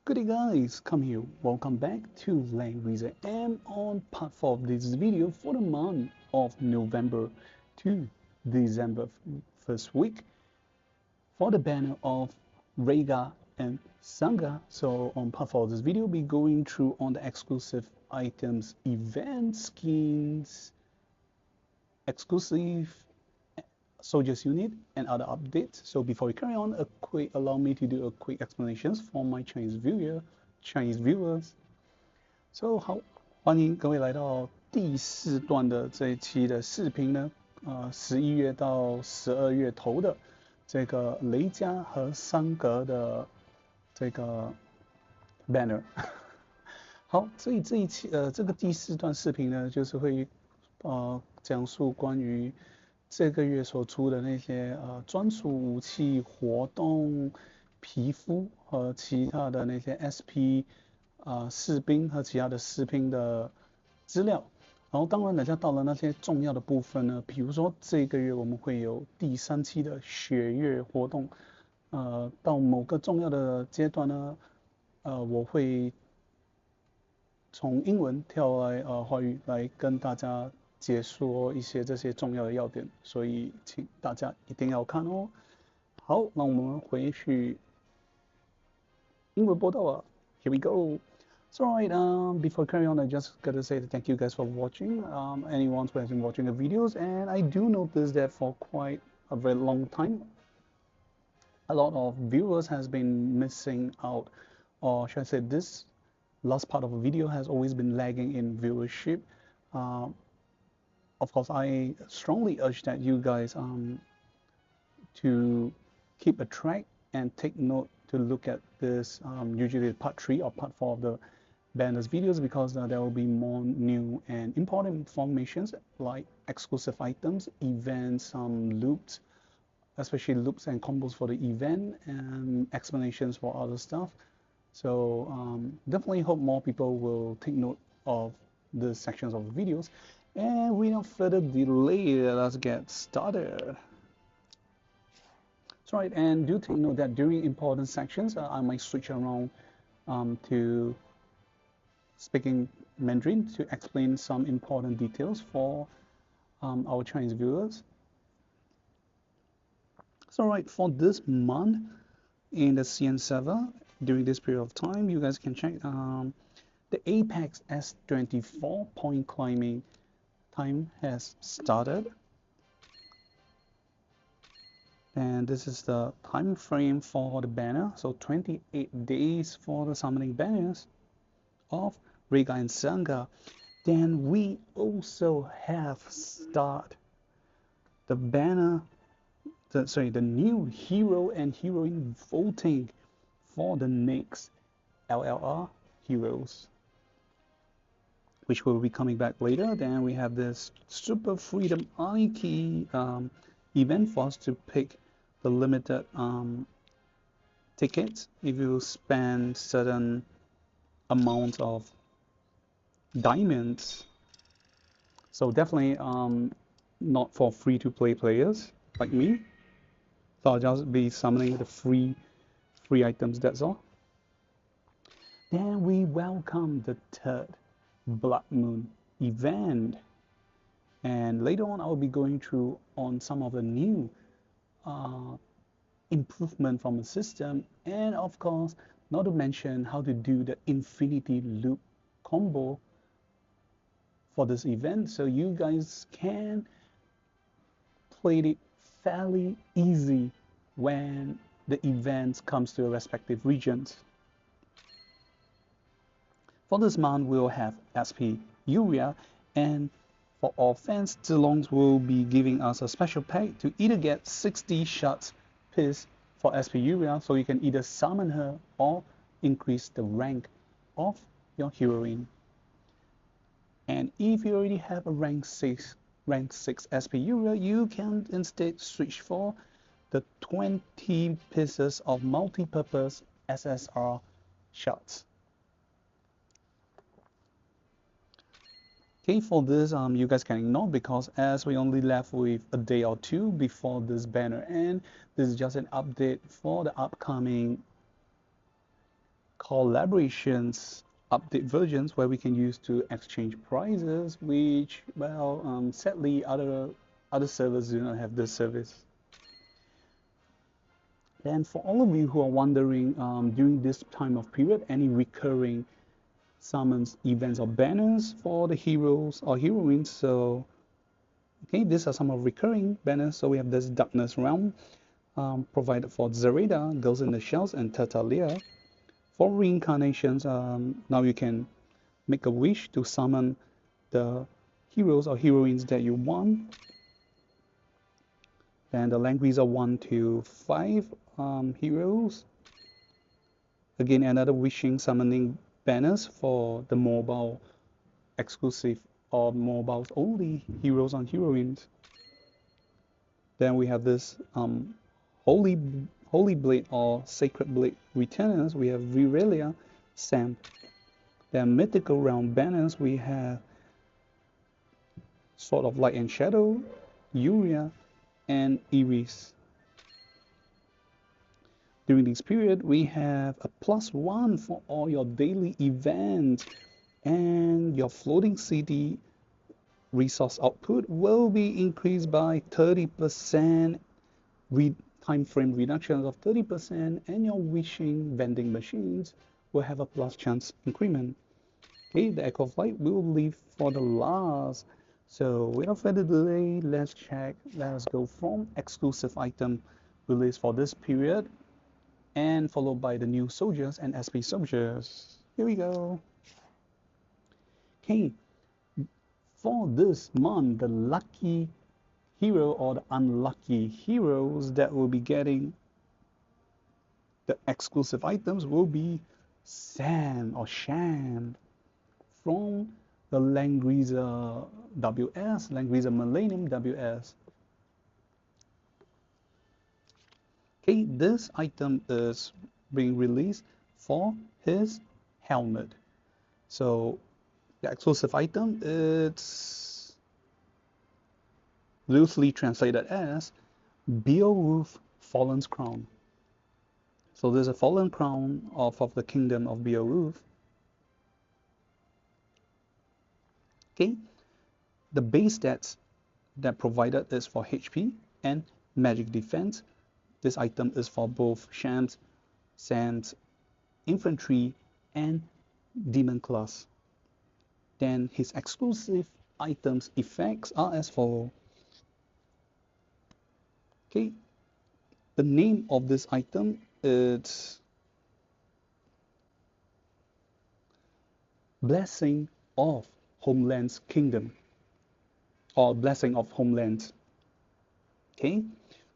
Good day guys, come here. Welcome back to Langrisser M on part 4 of this video for the month of November to December first week for the banner of Reiga and Sange. So on part 4 of this video, we'll be going through on the exclusive items, event skins, exclusive soldiers unit and other updates. So before we carry on, allow me to do a quick explanations for my Chinese viewers. So 好，欢迎各位来到第四段的这一期的视频呢。11月到12月头的这个雷加和桑格的这个 banner 好，所以这一期这个第四段视频呢，就是会讲述关于这个月所出的那些专属武器活动、皮肤和其他的那些 SP 士兵和其他的士兵的资料。然后当然，等下到了那些重要的部分呢，比如说这个月我们会有第3期的血月活动，到某个重要的阶段呢，我会从英文跳来华语来跟大家解说一些这些重要的要点，所以请大家一定要看哦。好，那我们回去英文播道啊 ，Here we go. So alright, before carry on, I just gotta say thank you guys for watching. Anyone who has been watching the videos, and I do notice that for quite a very long time, a lot of viewers has been missing out, or should I say, this last part of a video has always been lagging in viewership. Of course, I strongly urge that you guys to keep a track and take note to look at this usually part 3 or part 4 of the banners videos, because there will be more new and important informations like exclusive items, events, loops, especially loops and combos for the event, and explanations for other stuff. So definitely hope more people will take note of the sections of the videos. And without further delay, let's get started. That's right, and do take note that during important sections, I might switch around to speaking Mandarin to explain some important details for our Chinese viewers. So right, for this month in the CN server, during this period of time, you guys can check the Apex S24 point climbing time has started. And this is the time frame for the banner, so 28 days for the summoning banners of Reiga and Sange. Then we also have start the banner, the new hero and heroine voting for the next LLR heroes, which will be coming back later. Then we have this Super Freedom Eye Key event for us to pick the limited tickets if you spend certain amount of diamonds. So definitely not for free-to-play players like me. So I'll just be summoning the free items, that's all. Then we welcome the 3rd Blood Moon event, and later on I'll be going through on some of the new improvement from the system, and of course not to mention how to do the infinity loop combo for this event, so you guys can play it fairly easy when the event comes to your respective regions. For this month, we'll have SP Yuria, and for all fans, Zilongs will be giving us a special pack to either get 60 shots piece for SP Yuria, so you can either summon her or increase the rank of your heroine. And if you already have a rank 6 SP Yuria, you can instead switch for the 20 pieces of multi-purpose SSR shots. Okay, for this you guys can ignore, because as we only left with a day or two before this banner, and this is just an update for the upcoming collaborations update versions where we can use to exchange prizes, which, well, sadly other servers do not have this service. And for all of you who are wondering, during this time of period, any recurring summons, events, or banners for the heroes or heroines. So, okay, these are some of recurring banners. So we have this Darkness Realm, provided for Zareda, Girls in the Shells, and Tatalia. For reincarnations, now you can make a wish to summon the heroes or heroines that you want. And the Langrisser 1 to 5 heroes. Again, another wishing summoning banners for the mobile exclusive or mobiles only heroes and heroines. Then we have this Holy Blade or Sacred Blade Returners. We have Reiga, Sam. Then Mythical Realm banners, we have Sword of Light and Shadow, Yuria, and Iris. During this period, we have a +1 for all your daily events, and your floating city resource output will be increased by 30%, time frame reductions of 30%, and your wishing vending machines will have a plus chance increment. Okay, the Echo of Light will leave for the last. So without further delay, let's go from exclusive item released for this period, and followed by the new soldiers and SP soldiers. Here we go. Okay, for this month, the lucky hero or the unlucky heroes that will be getting the exclusive items will be Sam or Shem from the Langrisser WS, Langrisser Millennium WS. Okay, this item is being released for his helmet. So the exclusive item, it's loosely translated as Beowulf Fallen's Crown. So there's a fallen crown of the kingdom of Beowulf. Okay, the base stats that provided is for HP and magic defense. This item is for both Shem's, Sam's, infantry, and demon class. Then his exclusive items effects are as follows. Okay, the name of this item is Blessing of Homeland's Kingdom, or Blessing of Homeland. Okay,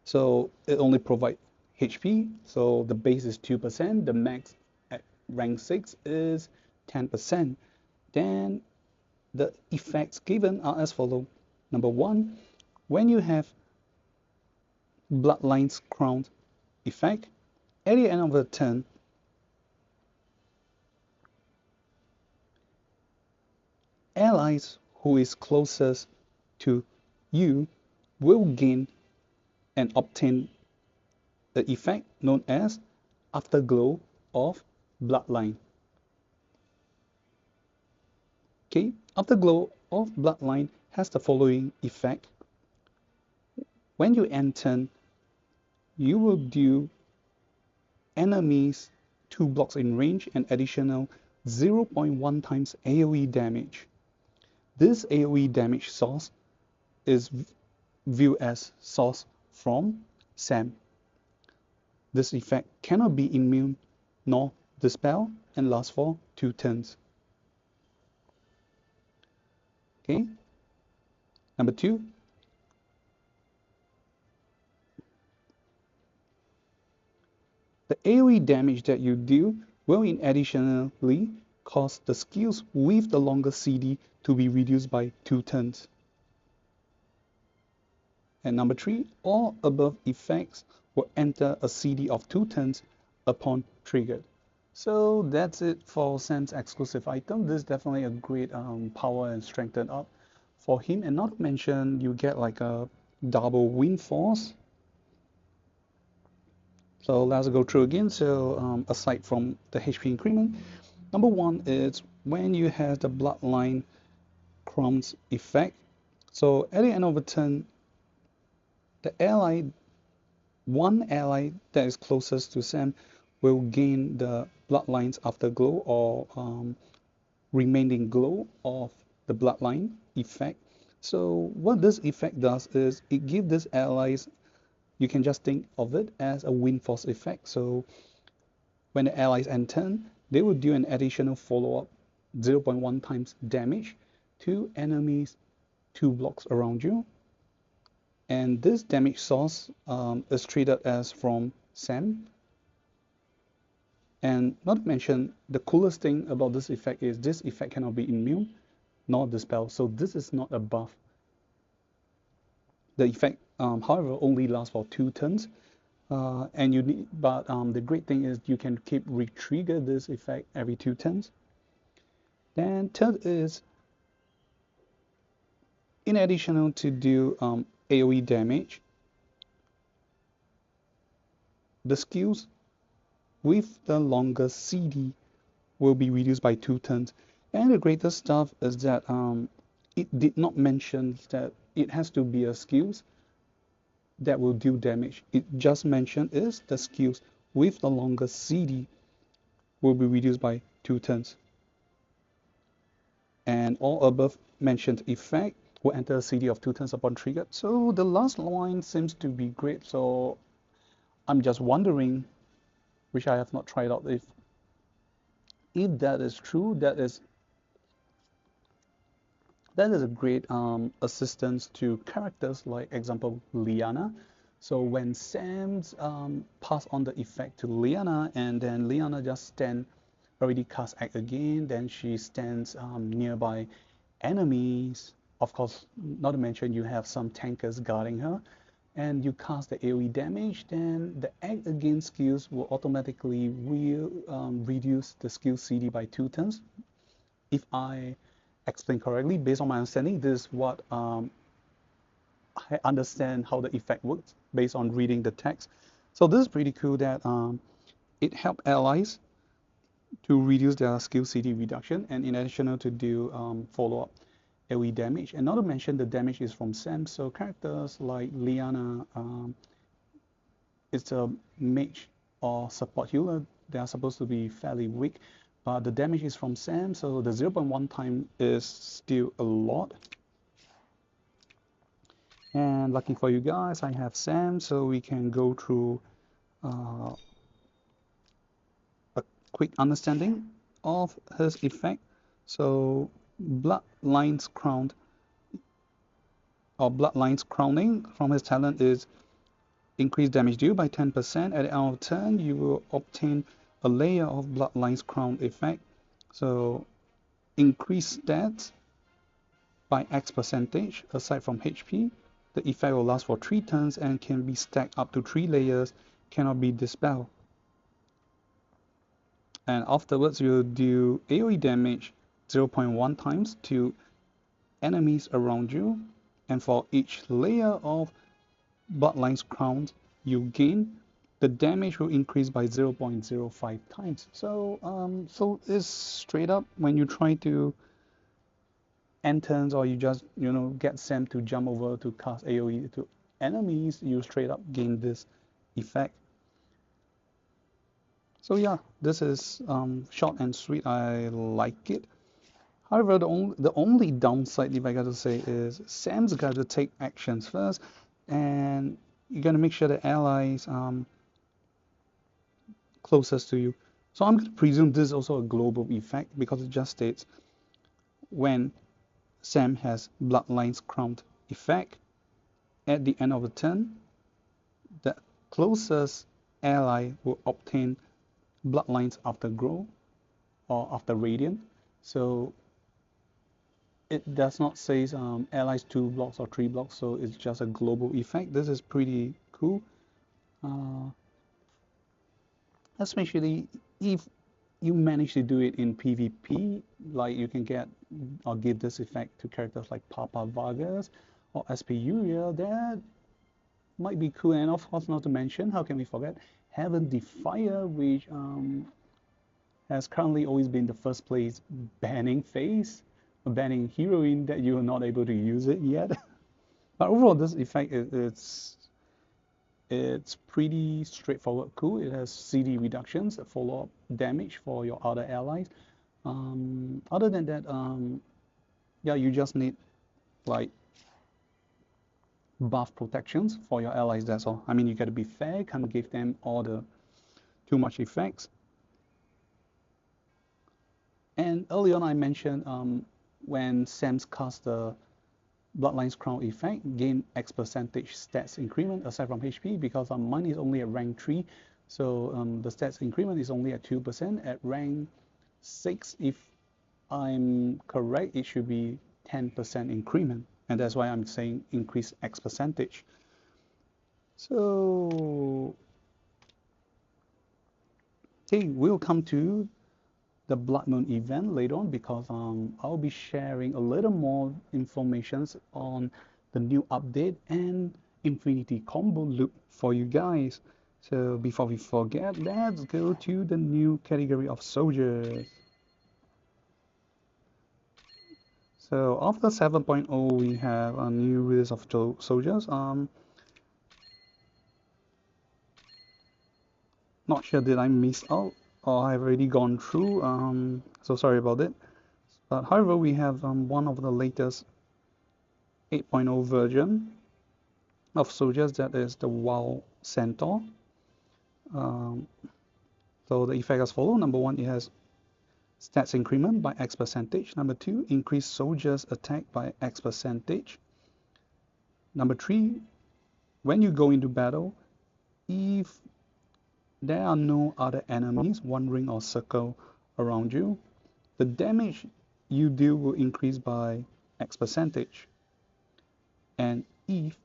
so it only provides HP, so the base is 2%, the max at rank 6 is 10%. Then the effects given are as follows. Number 1, when you have Bloodline's Crown effect, at the end of the turn, allies who is closest to you will gain and obtain the effect known as Afterglow of Bloodline. Okay, Afterglow of Bloodline has the following effect. When you end turn, you will deal enemies 2 blocks in range an additional 0.1 times AoE damage. This AoE damage source is viewed as source from Sam. This effect cannot be immune nor dispel and lasts for 2 turns. Okay. Number 2. The AoE damage that you deal will additionally cause the skills with the longer CD to be reduced by 2 turns. And number 3, all above effects will enter a CD of 2 turns upon triggered. So that's it for Sam's exclusive item. This is definitely a great power and strengthen up for him. And not to mention, you get like a double wind force. So let's go through again. So aside from the HP increment, number one is when you have the bloodline crumbs effect. So at the end of a turn, the ally, one ally that is closest to Sam will gain the bloodlines afterglow or remaining glow of the bloodline effect. So what this effect does is it gives these allies, you can just think of it as a wind force effect. So when the allies end turn, they will do an additional follow-up 0.1 times damage to enemies 2 blocks around you. And this damage source is treated as from Sam. And not to mention, the coolest thing about this effect is this effect cannot be immune nor dispel. So this is not a buff. The effect, however, only lasts for 2 turns. And you need, but the great thing is you can keep re-trigger this effect every 2 turns. Then third is, in addition to do AoE damage, the skills with the longer CD will be reduced by 2 turns. And the greatest stuff is that it did not mention that it has to be a skills that will do damage. It just mentioned is the skills with the longer CD will be reduced by 2 turns. And all above mentioned effect will enter a CD of 2 turns upon trigger. So the last line seems to be great. So I'm just wondering, which I have not tried out, if that is true, that is a great assistance to characters like example Liana. So when Sam's pass on the effect to Liana, and then Liana just already cast act again, then she stands nearby enemies. Of course, not to mention you have some tankers guarding her, and you cast the AoE damage, then the act again skills will automatically reduce the skill CD by 2 turns. If I explain correctly, based on my understanding, this is what I understand how the effect works based on reading the text. So this is pretty cool that it helps allies to reduce their skill CD reduction, and in addition to do follow-up AoE damage. And not to mention the damage is from Sam, so characters like Liana, it's a mage or support healer, they are supposed to be fairly weak, but the damage is from Sam, so the 0.1 time is still a lot. And lucky for you guys, I have Sam, so we can go through a quick understanding of his effect. So Bloodlines Crowned, or Bloodlines Crowning from his talent is increased damage deal by 10%. At the end of turn, you will obtain a layer of Bloodlines Crown effect. So increase stats by X percentage aside from HP. The effect will last for 3 turns and can be stacked up to 3 layers, cannot be dispelled. And afterwards, you'll do AoE damage 0.1 times to enemies around you. And for each layer of Bloodlines Crown you gain, the damage will increase by 0.05 times. So it's straight up when you try to end turns, or you just get Sam to jump over to cast AoE to enemies, you straight up gain this effect. So yeah, this is short and sweet. I like it. However, the only downside, if I got to say, is Sam's got to take actions first, and you got to make sure the allies closest to you. So I'm going to presume this is also a global effect, because it just states when Sam has Bloodlines Crowned effect, at the end of the turn, the closest ally will obtain Bloodlines Afterglow or After Radiant. So it does not say allies 2 blocks or 3 blocks, so it's just a global effect. This is pretty cool, especially if you manage to do it in PvP. Like you can get or give this effect to characters like Papa Vargas or SP Yuria. That might be cool. And of course, not to mention, how can we forget, Heaven Defier, which has currently always been the first place banning phase, banning heroine that you are not able to use it yet. But overall, this effect it's pretty straightforward, cool. It has CD reductions, follow-up damage for your other allies. Other than that, yeah, you just need like buff protections for your allies, that's all. I mean, you gotta be fair, can't give them all the too much effects. And early on I mentioned when Sam's cast the Bloodline's Crown effect, gain X percentage stats increment aside from HP, because mine is only at rank 3, so the stats increment is only at 2%. At rank 6, if I'm correct, it should be 10% increment, and that's why I'm saying increase X percentage. So okay, we'll come to the Blood Moon event later on, because I'll be sharing a little more information on the new update and Infinity Combo loop for you guys. So before we forget, let's go to the new category of soldiers. So after 7.0, we have a new release of soldiers. Not sure did I miss out or I've already gone through. So sorry about it. But however, we have one of the latest 8.0 version of soldiers, that is the Wild Centaur. So the effect as follows. Number 1, it has stats increment by X percentage. Number 2, increase soldiers attack by X percentage. Number 3, when you go into battle, if there are no other enemies, one ring or circle around you, the damage you deal will increase by X percentage. And if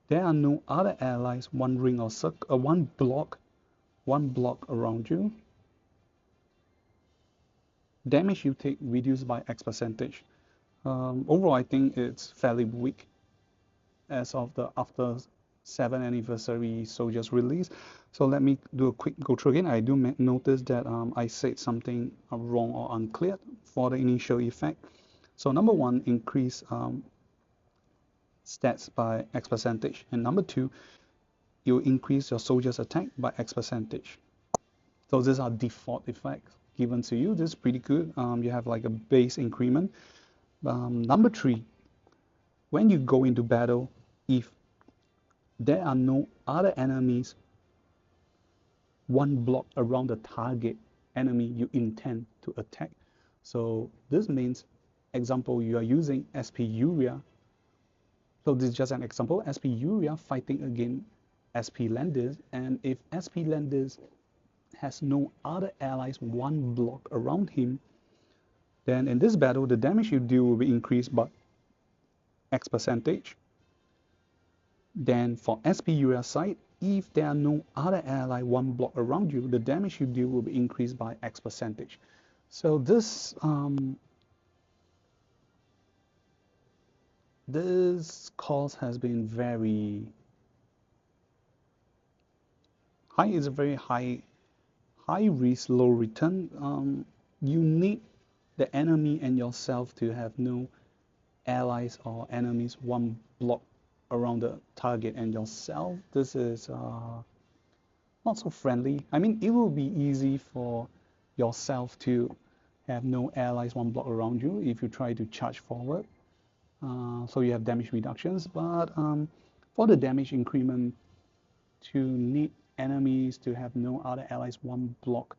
there are no other allies, one ring or circle, one block around you, damage you take reduced by X percentage. Overall, I think it's fairly weak as of the after 7th anniversary soldiers release. So let me do a quick go through again. I do notice that I said something wrong or unclear for the initial effect. So number 1, increase stats by X percentage, and number 2, you increase your soldiers attack by X percentage. So these are default effects given to you. This is pretty good. You have like a base increment. Number 3, when you go into battle, if there are no other enemies, one block around the target enemy you intend to attack. So this means, example, you are using SP Yuria. So this is just an example. SP Yuria fighting against SP Landis, and if SP Landis has no other allies, one block around him, then in this battle the damage you deal will be increased by X percentage. Then for SP Yuria side, if there are no other ally one block around you, the damage you deal will be increased by X percentage. So this cost has been very high. It's a very high risk, low return. You need the enemy and yourself to have no allies or enemies one block around the target and yourself. This is not so friendly. I mean, it will be easy for yourself to have no allies one block around you if you try to charge forward. So you have damage reductions, but for the damage increment, to need enemies to have no other allies one block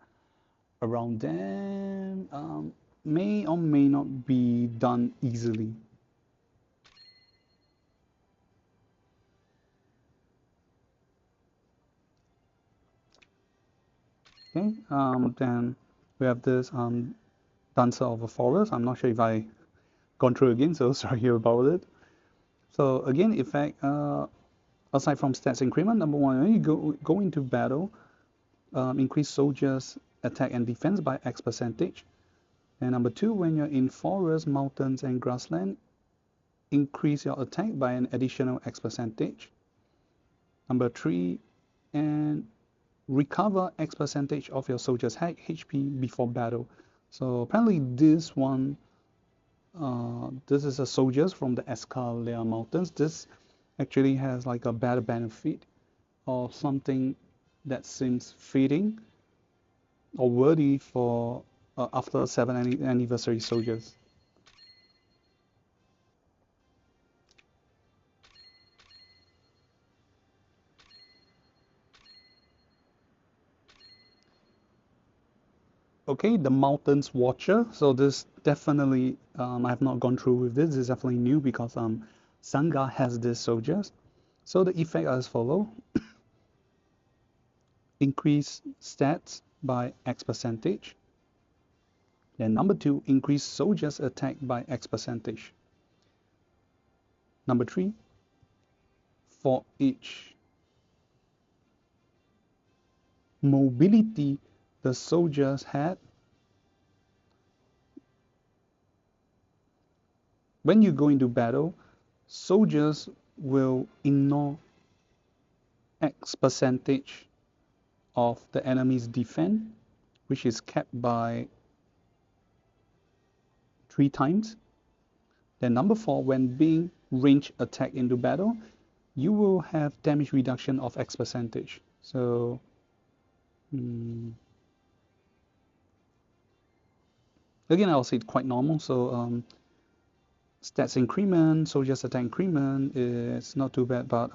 around them may or may not be done easily. Okay, then we have this Dancer of the Forest. I'm not sure if I gone through again, so sorry about it. So again, effect aside from stats increment, number 1, when you go into battle, increase soldiers attack and defense by X percentage. And number 2, when you're in forest, mountains, and grassland, increase your attack by an additional X percentage. Number 3, and recover X percentage of your soldiers' HP before battle. So apparently this one, this is a soldiers from the Escalera Mountains. This actually has like a better benefit or something that seems fitting or worthy for after 7th anniversary soldiers. Okay, the Mountains Watcher. So this definitely, I have not gone through with this. This is definitely new because Sange has this soldiers. So the effect as follow: increase stats by X percentage. Then number 2, increase soldiers attack by X percentage. Number 3, for each mobility the soldiers had, when you go into battle, soldiers will ignore X percentage of the enemy's defense, which is capped by 3 times. Then number 4, when being range attack into battle, you will have damage reduction of X percentage. So again, I'll say it's quite normal. So stats increment, soldiers attack increment is not too bad, but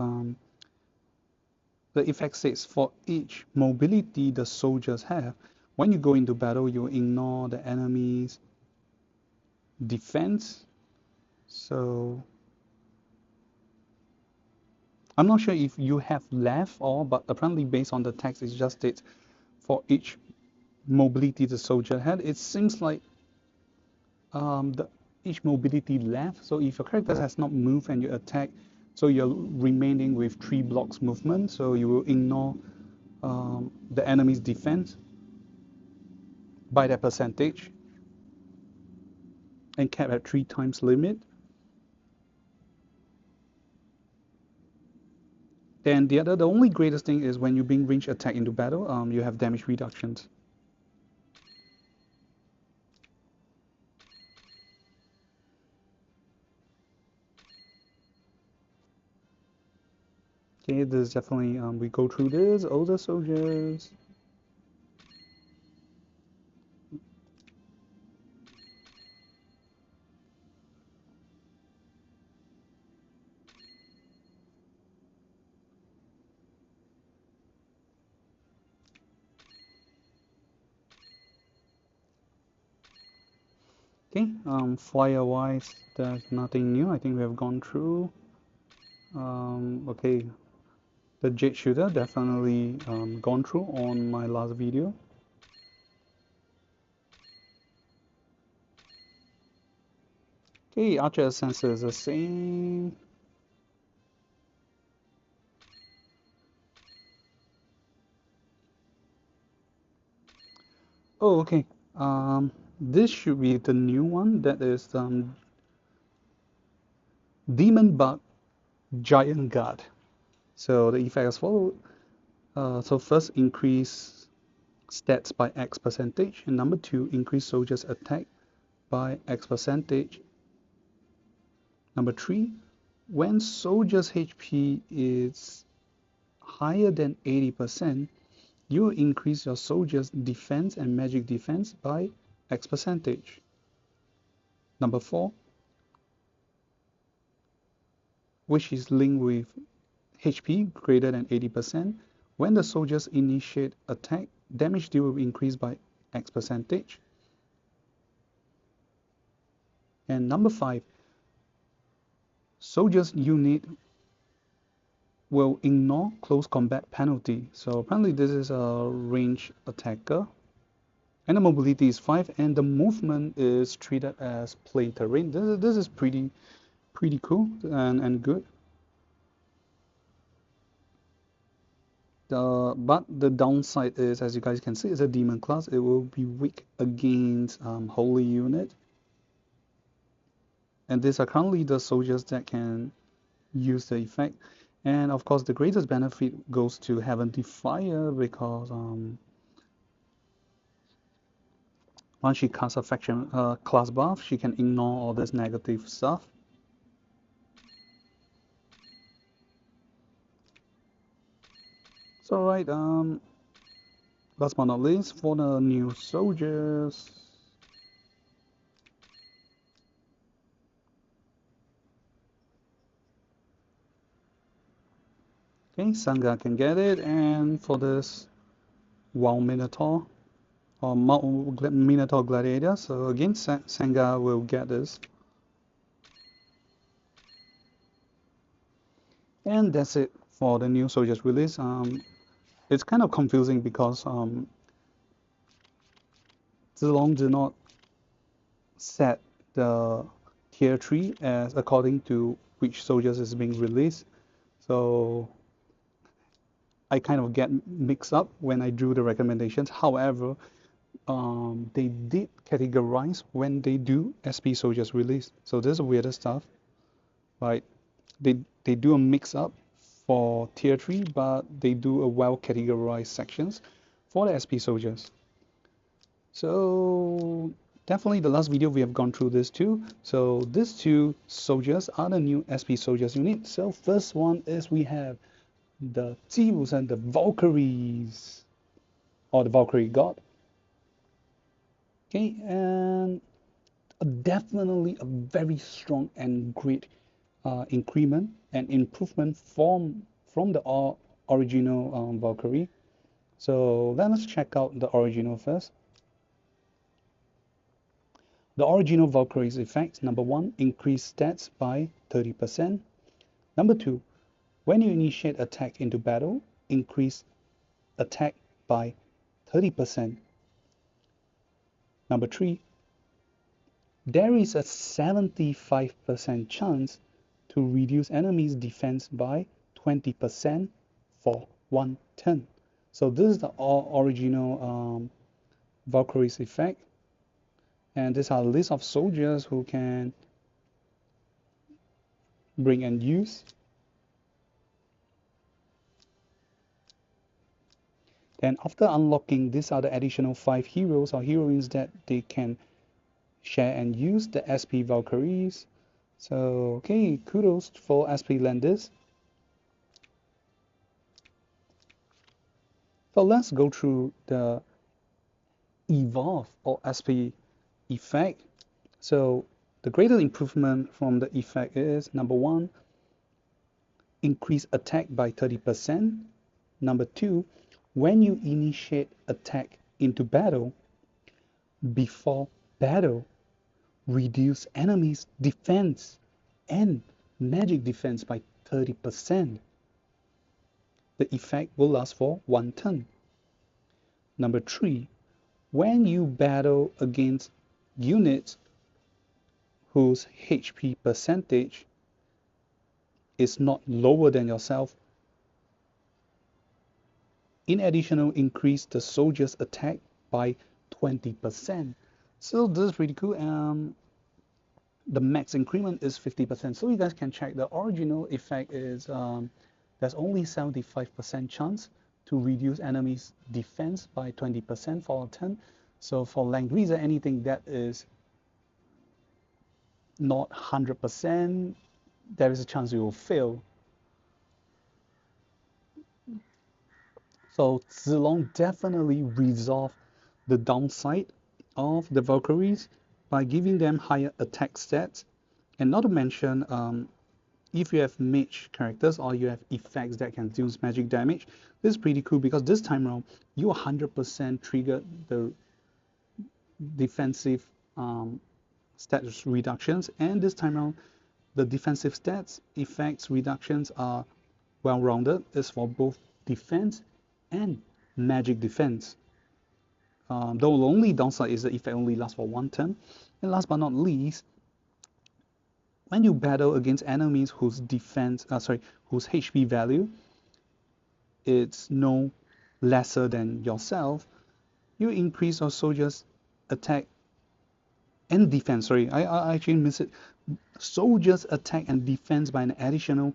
the effect says for each mobility the soldiers have, when you go into battle, you ignore the enemy's defense. So I'm not sure if you have left or, but apparently based on the text, it just states for each mobility the soldier had. It seems like each mobility left. So if your character has not moved and you attack, so you're remaining with 3 blocks movement. So you will ignore the enemy's defense by that percentage and cap at 3 times limit. Then the only greatest thing is when you bring range attack into battle, you have damage reductions. Okay, this is definitely, we go through this, older soldiers. Okay, flyer wise, there's nothing new. I think we have gone through. Okay, the jet shooter definitely gone through on my last video. Okay, archer sensor is the same. Oh, okay. This should be the new one. That is Demon Bug Giant Guard. So the effect as follows. So first, increase stats by X percentage, and number 2, increase soldiers attack by X percentage. Number 3, when soldiers HP is higher than 80%, you will increase your soldiers defense and magic defense by X percentage. Number 4, which is linked with HP greater than 80%, when the soldiers initiate attack, damage deal will increase by X percentage. And number 5, soldiers unit will ignore close combat penalty. So apparently this is a range attacker. And the mobility is 5, and the movement is treated as plain terrain. This is pretty cool and good. But the downside is, as you guys can see, it's a demon class. It will be weak against holy unit. And these are currently the soldiers that can use the effect. And of course, the greatest benefit goes to Heavenly Fire because once she casts a faction class buff, she can ignore all this negative stuff. So right, last but not least, for the new soldiers. Okay, Sange can get it, and for this Wild Minotaur or Minotaur Gladiator, so again, Sange will get this. And that's it for the new soldiers release. It's kind of confusing because Zilong did not set the tier 3 as according to which soldiers is being released. So I kind of get mixed up when I drew the recommendations. However, they did categorize when they do SP soldiers release. So there's weirder stuff, right? They do a mix up for tier 3, but they do a well categorized sections for the SP soldiers. So definitely the last video we have gone through this too. So these two soldiers are the new SP soldiers unit. So first one is we have the Tivus and the Valkyries, or the Valkyrie God. Okay, and definitely a very strong and great increment and improvement from the original Valkyrie. So let us check out the original first. The original Valkyrie's effects: number 1, increase stats by 30%. Number 2, when you initiate attack into battle, increase attack by 30%. Number 3, there is a 75% chance to reduce enemies' defense by 20% for 1 turn. So this is the original Valkyrie's effect. And these are a list of soldiers who can bring and use. Then after unlocking, these are the additional 5 heroes or heroines that they can share and use, the SP Valkyries. So okay, kudos for SP Landis. So let's go through the evolve or SP effect. So the greatest improvement from the effect is number 1, increase attack by 30%. Number 2, when you initiate attack into battle, before battle, reduce enemies' defense and magic defense by 30%. The effect will last for 1 turn. Number 3, when you battle against units whose HP percentage is not lower than yourself, in addition, increase the soldier's attack by 20%. So this is pretty cool. The max increment is 50%. So you guys can check the original effect is there's only 75% chance to reduce enemies' defense by 20% for a turn. So for Langrisser, anything that is not 100%, there is a chance you will fail. So Zilong definitely resolved the downside of the Valkyries by giving them higher attack stats, and not to mention if you have mage characters or you have effects that can deal magic damage, this is pretty cool because this time around you 100% trigger the defensive stats reductions, and this time around the defensive stats effects reductions are well rounded. It's for both defense and magic defense. Though the only downside is the effect only lasts for 1 turn. And last but not least, when you battle against enemies whose whose HP value is no lesser than yourself, you increase your soldiers' attack and defense. Sorry, I actually missed it. Soldiers' attack and defense by an additional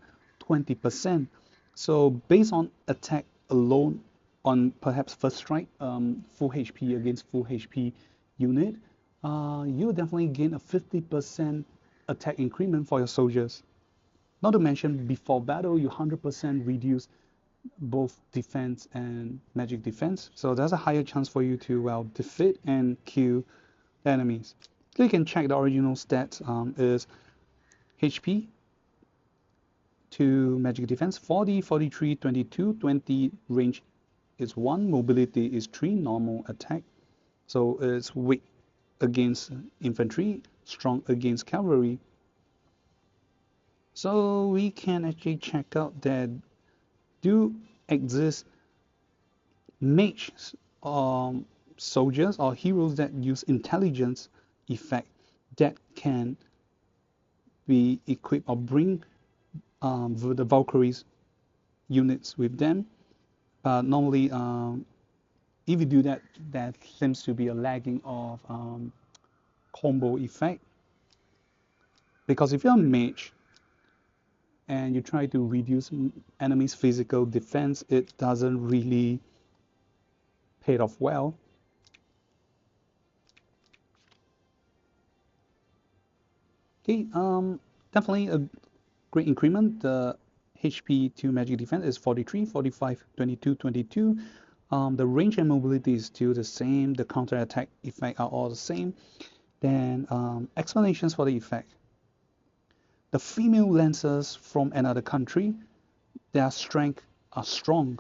20%. So based on attack alone, on perhaps first strike, full HP against full HP unit, you definitely gain a 50% attack increment for your soldiers. Not to mention, before battle, you 100% reduce both defense and magic defense. So there's a higher chance for you to, well, defeat and kill the enemies. So you can check the original stats is HP to magic defense 40, 43, 22, 20, range is 1, mobility is 3, normal attack. So it's weak against infantry, strong against cavalry. So we can actually check out that do exist mage soldiers or heroes that use intelligence effect that can be equipped or bring the Valkyries units with them. But normally, if you do that, that seems to be a lagging of combo effect. Because if you're a mage and you try to reduce enemies' physical defense, it doesn't really pay off well. Okay, definitely a great increment. The HP to magic defense is 43, 45, 22, 22. The range and mobility is still the same. The counter attack effect are all the same. Then explanations for the effect. The female lancers from another country, their strength are strong.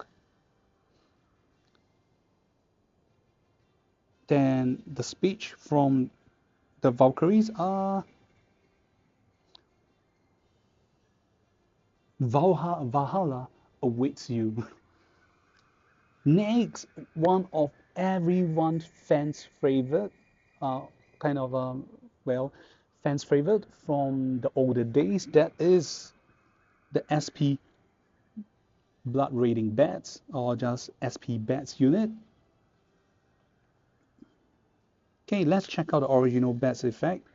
Then the speech from the Valkyries are Valhalla awaits you. Next, one of everyone's fans' favorite, kind of well, fans' favorite from the older days. That is the SP blood raiding bats or just SP bats unit. Okay, let's check out the original bats effect.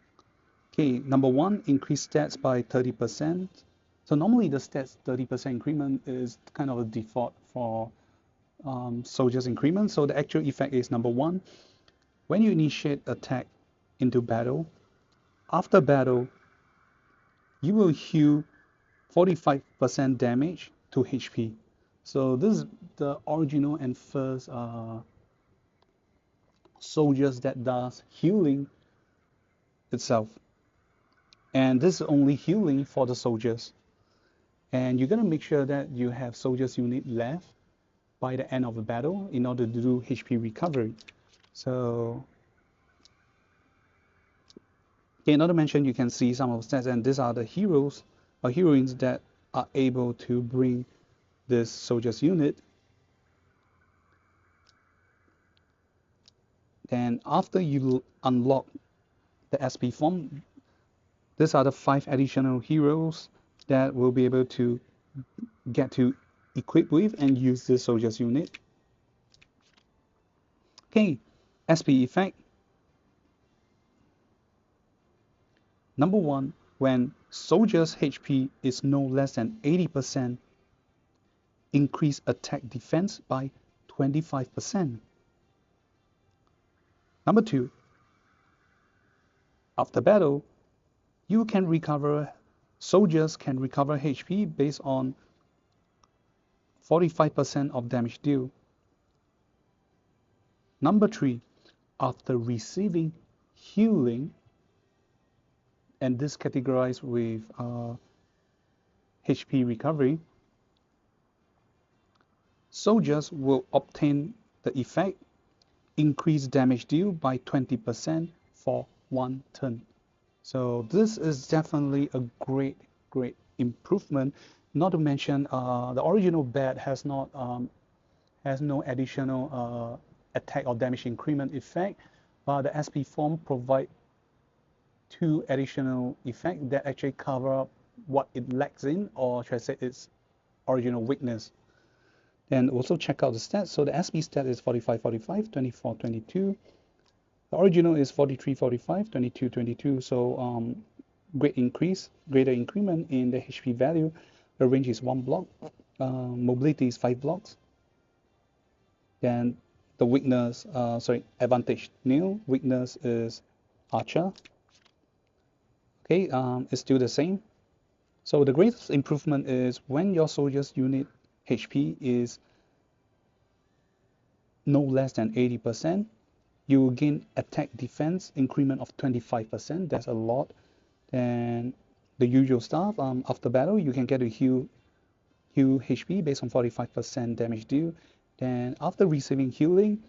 Okay, number one, increase stats by 30%. So normally the stats 30% increment is kind of a default for soldiers increment. So the actual effect is number one, when you initiate attack into battle, after battle, you will heal 45% damage to HP. So this is the original and first soldiers that does healing itself. And this is only healing for the soldiers. And you're gonna make sure that you have soldiers unit left by the end of the battle in order to do HP recovery. So okay, not to mention you can see some of the stats, and these are the heroes or heroines that are able to bring this soldiers unit. Then after you unlock the SP form, these are the 5 additional heroes that will be able to get to equip with and use this soldiers unit. Okay, SP effect. Number one, when soldiers' HP is no less than 80%, increase attack defense by 25%. Number two, after battle, you can recover, soldiers can recover HP based on 45% of damage deal. Number three, after receiving healing, and this categorized with HP recovery, soldiers will obtain the effect increase damage deal by 20% for 1 turn. So this is definitely a great improvement. Not to mention the original bat has no additional attack or damage increment effect, but the SP form provide 2 additional effects that actually cover up what it lacks in, or should I say its original weakness. Then also check out the stats. So the SP stat is 45, 45, 24, 22. The original is 43, 45, 22, 22. So greater increment in the HP value. the range is 1 block, mobility is 5 blocks. Then the weakness, advantage nil, weakness is archer. Okay, it's still the same. So the greatest improvement is when your soldier's unit HP is no less than 80%, you will gain attack defense increment of 25%. That's a lot. Then the usual stuff, after battle, you can get a heal HP based on 45% damage deal. Then after receiving healing,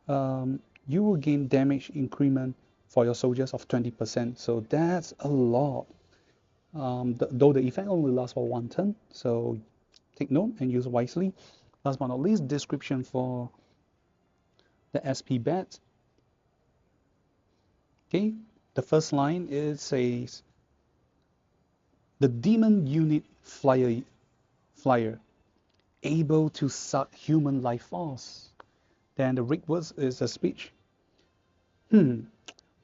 you will gain damage increment for your soldiers of 20%. So that's a lot. Though the effect only lasts for 1 turn, so take note and use wisely. Last but not least, description for the SP bat. Okay, the first line says the demon unit flyer able to suck human life force. Then the Rick words is a speech.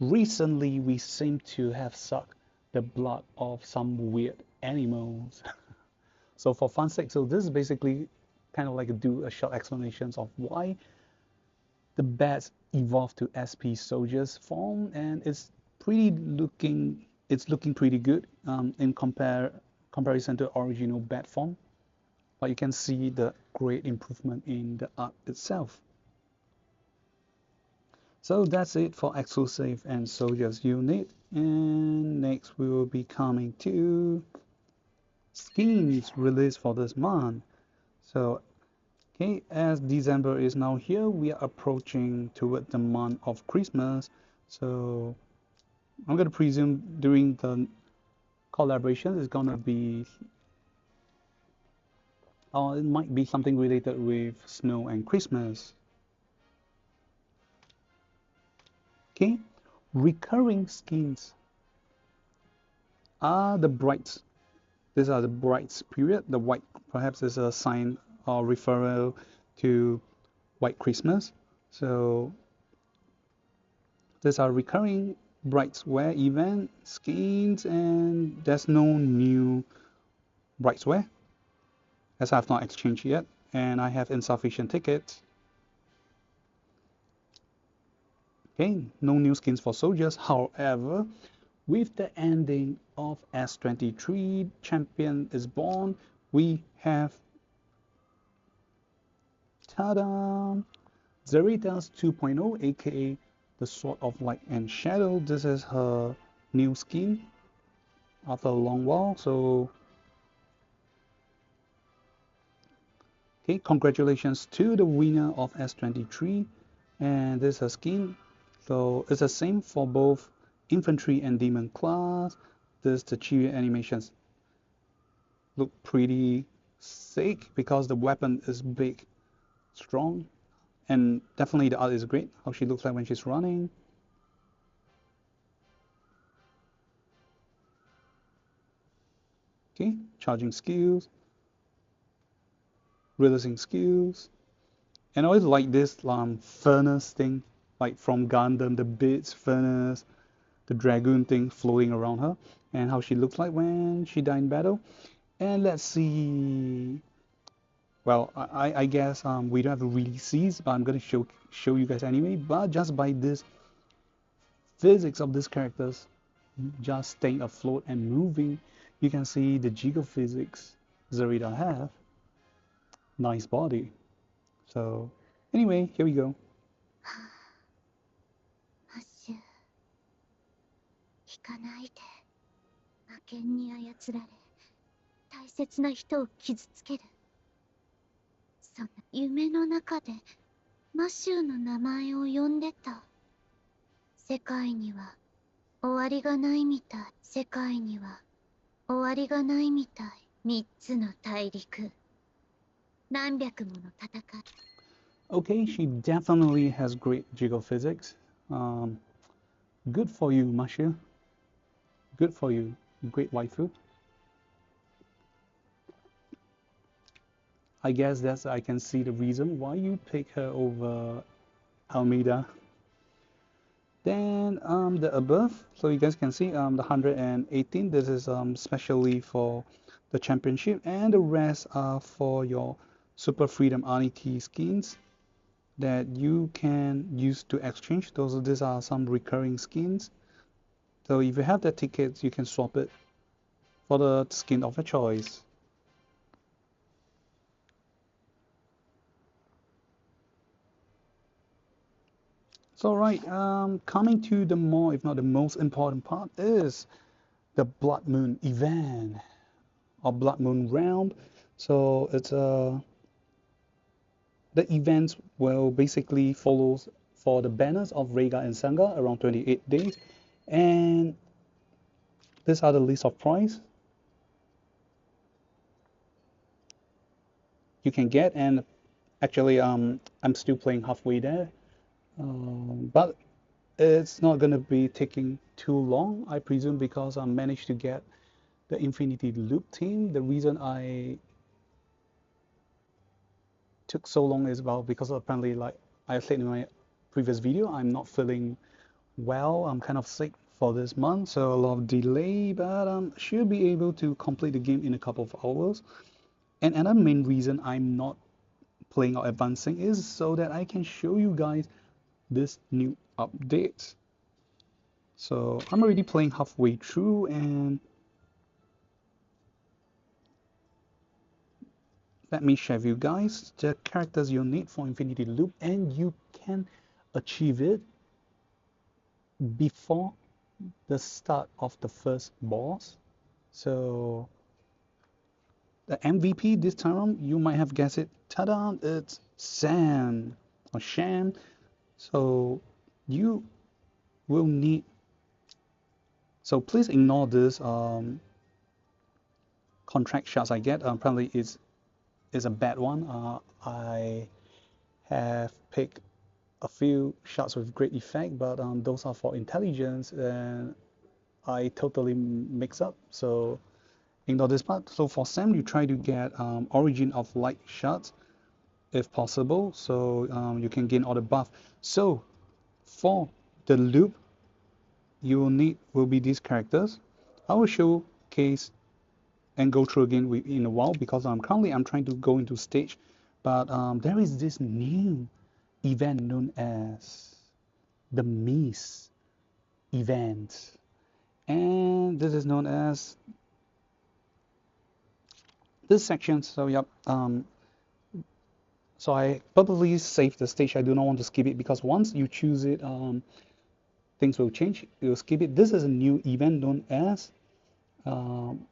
Recently we seem to have sucked the blood of some weird animals. So for fun's sake, so this is basically kind of like a short explanations of why the bats evolved to SP soldiers form, and it's looking pretty good in comparison to original bat form. But you can see the great improvement in the art itself. So that's it for Exclusive and Soldiers unit, and next we will be coming to skins released for this month. So okay, as December is now here, we are approaching toward the month of Christmas. So I'm gonna presume during the collaboration it's gonna be, it might be something related with snow and Christmas. Okay, recurring skins are the brights. These are the brights period. The white perhaps is a sign or referral to White Christmas. So these are recurring brights wear event skins, and there's no new brights wear as I have not exchanged yet, and I have insufficient tickets. Okay, no new skins for soldiers. However, with the ending of S23 Champion is Born, we have ta-da! Zarita's 2.0, aka the Sword of Light and Shadow. This is her new skin after a long while. So okay, congratulations to the winner of S23, and this is her skin. So it's the same for both infantry and demon class. This the cheer animations look pretty sick because the weapon is big, strong, and definitely the art is great. How she looks like when she's running. Okay, charging skills, releasing skills, and I always like this furnace thing, like from Gundam, the bits furnace, the dragoon thing floating around her, and how she looks like when she died in battle. And let's see. Well, I guess we don't have a release, but I'm gonna show you guys anyway. But just by this physics of these characters, just staying afloat and moving, you can see the jiggle physics Zarita have. Nice body. So anyway, here we go. 引かないで。魔剣に操られ、大切な人を傷つける。その夢の中でマシューの名前を呼んでた。世界には終わりがないみたい。世界には終わりがないみたい。三つの大陸。何百もの戦い。Okay, she definitely has great jiggle physics. Good for you, Masha. Good for you, great waifu. I guess I can see the reason why you pick her over Almeida. Then the above, so you guys can see the 118. This is specially for the championship, and the rest are for your Super Freedom RET skins that you can use to exchange. These are some recurring skins. So if you have the tickets, you can swap it for the skin of your choice. So right, coming to the more, if not the most important part, is the Blood Moon event or Blood Moon realm. So it's the events will basically follow for the banners of Reiga and Sange around 28 days, and these are the list of prize you can get. And actually, I'm still playing halfway there, but it's not gonna be taking too long, I presume, because I managed to get the Infinity Loop team. The reason I took so long is because apparently, like I said in my previous video, I'm not feeling well. I'm kind of sick for this month, so a lot of delay, but should be able to complete the game in a couple of hours. And another main reason I'm not playing or advancing is so that I can show you guys this new update. So I'm already playing halfway through, and let me share with you guys the characters you need for Infinity Loop, and you can achieve it before the start of the first boss. So the MVP this time around, you might have guessed it. Ta-da! It's Sam or Shem. So you will need. So please ignore this contract shots I get. Apparently, is a bad one. I have picked a few shots with great effect, but those are for intelligence, and I totally mix up. So ignore this part. So for Sam, you try to get origin of light shots if possible, so you can gain all the buff. So for the loop, you will need will be these characters. I will showcase and go through again in a while, because currently I'm trying to go into stage, but there is this new event known as the Miss event, and this is known as this section. So yep, so I purposely saved the stage. I do not want to skip it, because once you choose it, things will change. You'll skip it. This is a new event known as um,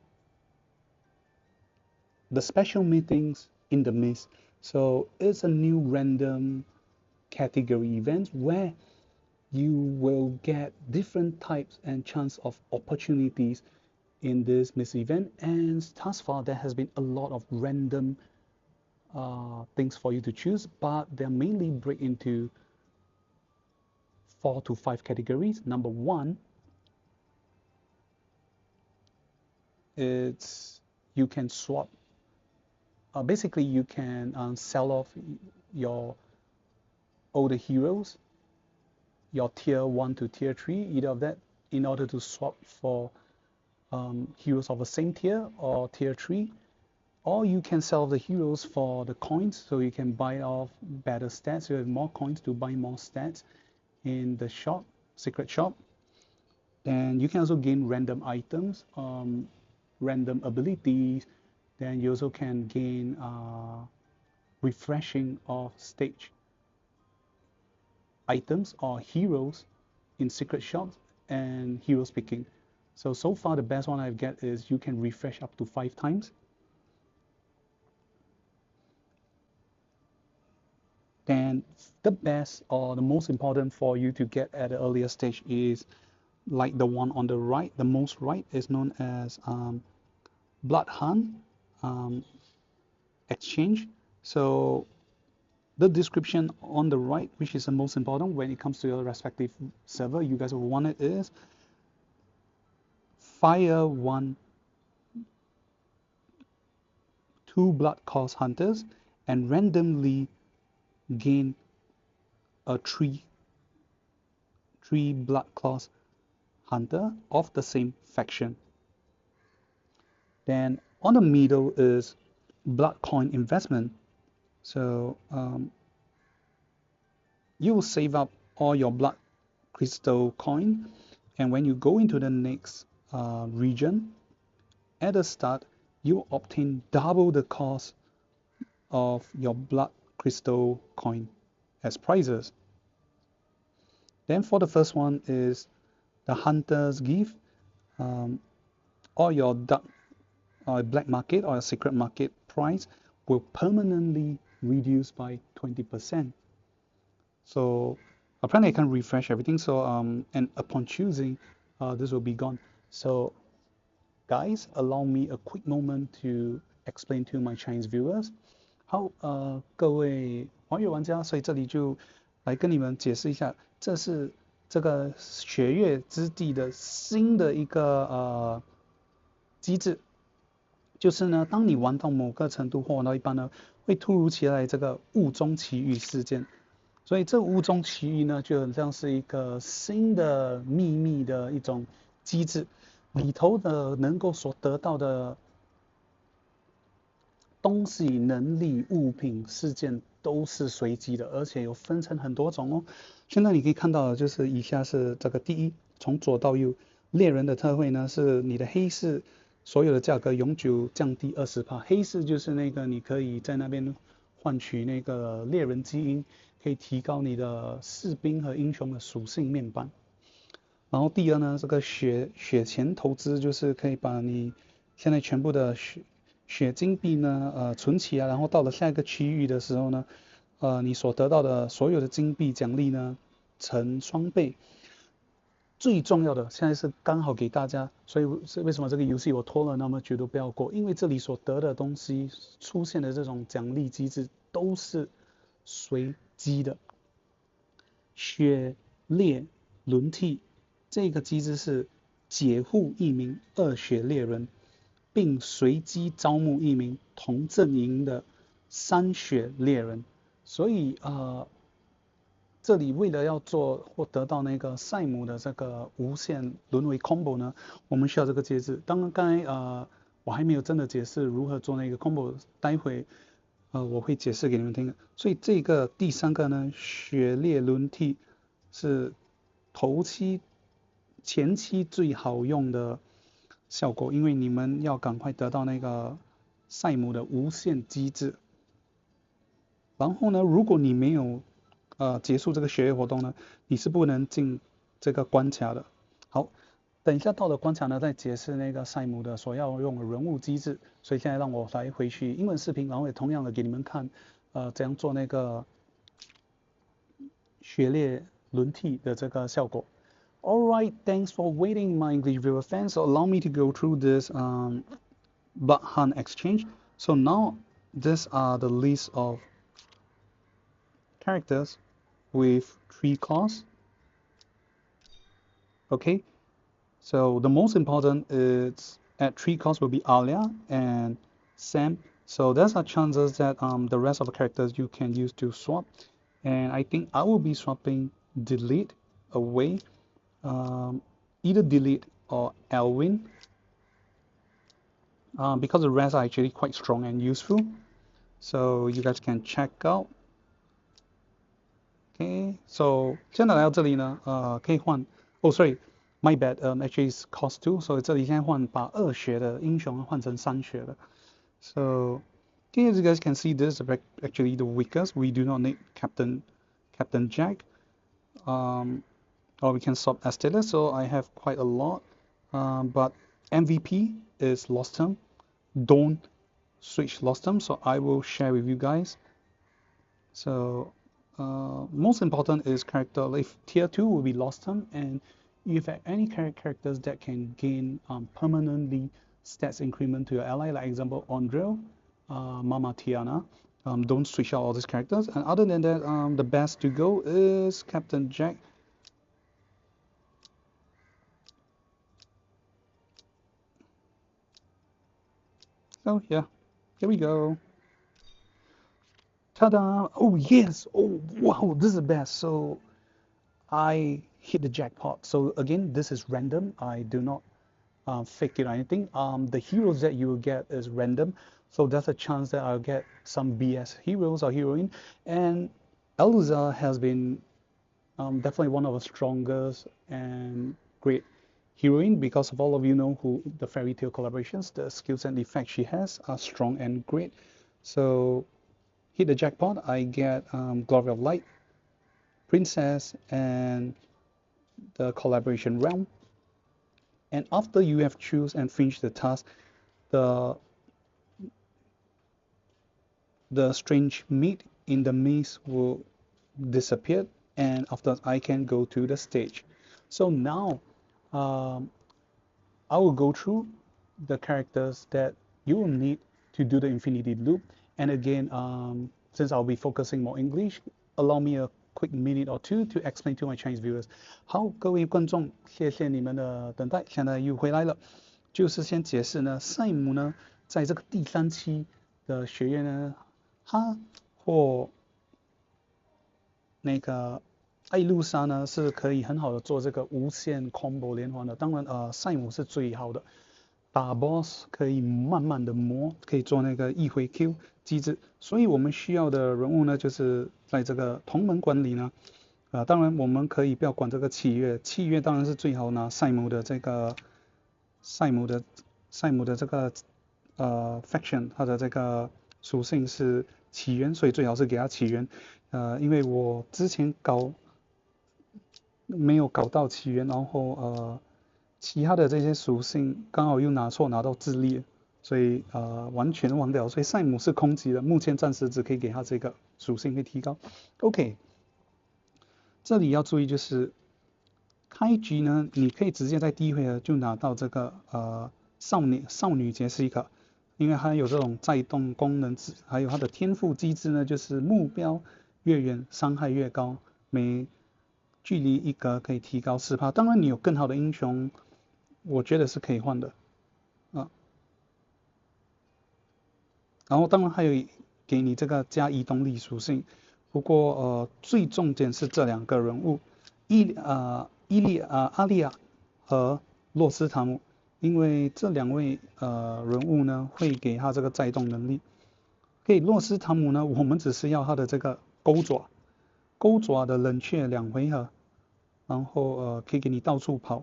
the special meetings in the mist. So it's a new random category event where you will get different types and chance of opportunities in this mist event. And thus far, there has been a lot of random things for you to choose, but they're mainly break into 4 to 5 categories. Number one, it's you can swap. Basically, you can sell off your older heroes, your tier 1 to tier 3, either of that, in order to swap for heroes of the same tier or tier 3. Or you can sell the heroes for the coins, so you can buy off better stats. You have more coins to buy more stats in the shop, secret shop. And you can also gain random items, random abilities. Then you also can gain refreshing of stage items or heroes in secret shops and heroes picking. So far the best one I've get is you can refresh up to 5 times. Then the best or the most important for you to get at an earlier stage is like the one on the right. The most right is known as Blood Hunt Exchange. So the description on the right, which is the most important when it comes to your respective server you guys will want, it is fire 2 blood cost hunters and randomly gain a 3 blood cost hunter of the same faction. Then On the middle is blood coin investment. So you will save up all your blood crystal coin, and when you go into the next region, at the start, you obtain double the cost of your blood crystal coin as prizes. Then for the first one is the hunter's gift. All your dark or black market or secret market price will permanently reduce by 20%. So apparently I can refresh everything. So and upon choosing, this will be gone. So guys, allow me a quick moment to explain to my Chinese viewers. 好，各位网友玩家，所以这里就来跟你们解释一下，这是这个血月之地的新的一个机制，就是呢，当你玩到某个程度或玩到一半呢，会突如其来这个雾中奇遇事件，所以这雾中奇遇呢，就很像是一个新的秘密的一种机制，里头的能够所得到的东西、能力、物品、事件都是随机的，而且有分成很多种哦。现在你可以看到的就是以下是这个第一，从左到右，猎人的特惠呢是你的黑市所有的价格永久降低20%。黑市就是那个你可以在那边换取那个猎人基因，可以提高你的士兵和英雄的属性面板。然后第二呢，这个血钱投资就是可以把你现在全部的血金币呢，存起来，然后到了下一个区域的时候呢，你所得到的所有的金币奖励呢，成双倍。最重要的现在是刚好给大家，所以是为什么这个游戏我拖了那么久都不要过？因为这里所得的东西出现的这种奖励机制都是随机的。血猎轮替这个机制是解护一名恶血猎人，并随机招募一名同阵营的3血猎人。所以这里为了要做或得到那个赛姆的这个无限轮回 combo 呢，我们需要这个机制。当然刚才我还没有真的解释如何做那个 combo， 待会我会解释给你们听。所以这个第3个呢，血猎轮替是前期最好用的效果，因为你们要赶快得到那个赛姆的无限机制。然后呢，如果你没有结束这个血月活动呢，你是不能进这个关卡的。好，等一下到了关卡呢，再解释那个赛姆的所要用的人物机制。所以现在让我来回去英文视频，然后也同样的给你们看怎样做那个血猎轮替的这个效果。Alright, thanks for waiting, my English viewer fans. So allow me to go through this blood hunt exchange. So now these are the list of characters with 3 costs. Okay, so the most important is at 3 costs will be Alia and Sam. So there's a chances that the rest of the characters you can use to swap, and I think I will be swapping delete away, either delete or Elwin, because the rest are actually quite strong and useful. So you guys can check out. Okay, so 现在来到这里呢，可以换。Oh, sorry, my bad. Actually, it's cost 2. So 这里现在换把2血的英雄换成3血的。So, okay, as you guys can see, this is actually the weakest. We do not need Captain Jack. Or we can swap Estella. So I have quite a lot. But MVP is Lost Term. Don't switch Lost Term. So I will share with you guys. So most important is character. If tier 2 will be Lost Term, and if any characters that can gain permanently stats increment to your ally, like example Andrel, Mama Tiana, don't switch out all these characters. And other than that, the best to go is Captain Jack. So yeah, here we go. Ta-da! Oh yes! Oh wow! This is the best. So I hit the jackpot. So again, this is random. I do not fake it or anything. The heroes that you will get is random, so there's a chance that I'll get some BS heroes or heroine. And Elza has been definitely one of the strongest and great heroine, because of all of you know who the fairy tale collaborations, the skills and effects she has are strong and great. So hit the jackpot. I get Glory of Light, Princess, and the collaboration realm. And after you have choose and finish the task, the strange meat in the maze will disappear, and after I can go to the stage. So now I will go through the characters that you will need to do the infinity loop. And again, since I'll be focusing more English, allow me a quick minute or two to explain to my Chinese viewers. 好，各位观众，谢谢你们的等待，现在又回来了。就是先解释呢，赛姆呢，在这个第3期的学院呢，他或那个艾露莎呢是可以很好的做这个无限 combo 连环的。当然，赛姆是最好的，打 boss 可以慢慢的磨，可以做那个一回 Q 机制。所以我们需要的人物呢，就是在这个同门馆里呢，当然我们可以不要管这个契约，契约当然是最好拿赛姆的这个这个faction， 它的这个属性是起源，所以最好是给他起源。因为我之前没有搞到起源，然后其他的这些属性刚好又拿到智力，所以完全忘掉。所以赛姆是空级的，目前暂时只可以给他这个属性可以提高。OK， 这里要注意就是开局呢，你可以直接在第一回合就拿到这个少女杰西卡，因为它有这种再动功能，还有它的天赋机制呢，就是目标越远伤害越高，每距离一格可以提高4%。当然你有更好的英雄，我觉得是可以换的然后当然还有给你这个加移动力属性，不过最重点是这2个人物，阿利亚和洛斯塔姆，因为这2位人物呢会给他这个再动能力。给洛斯塔姆呢，我们只是要他的这个钩爪的冷却2回合，然后可以给你到处跑。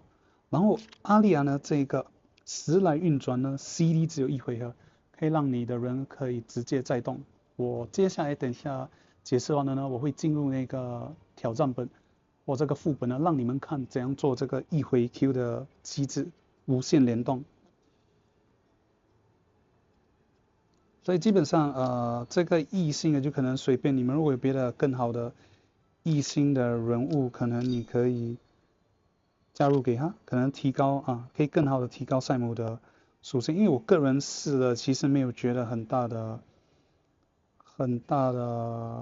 然后阿利亚呢，这个时来运转呢 ，CD 只有1回合，可以让你的人可以直接再动。我接下来等一下解释完了呢，我会进入那个挑战本或这个副本呢，让你们看怎样做这个1回 Q 的机制，无限联动。所以基本上这个异性的就可能随便你们，如果有别的更好的异性的人物，可能你可以加入给他，可能提高可以更好的提高赛姆的属性。因为我个人试了，其实没有觉得很大的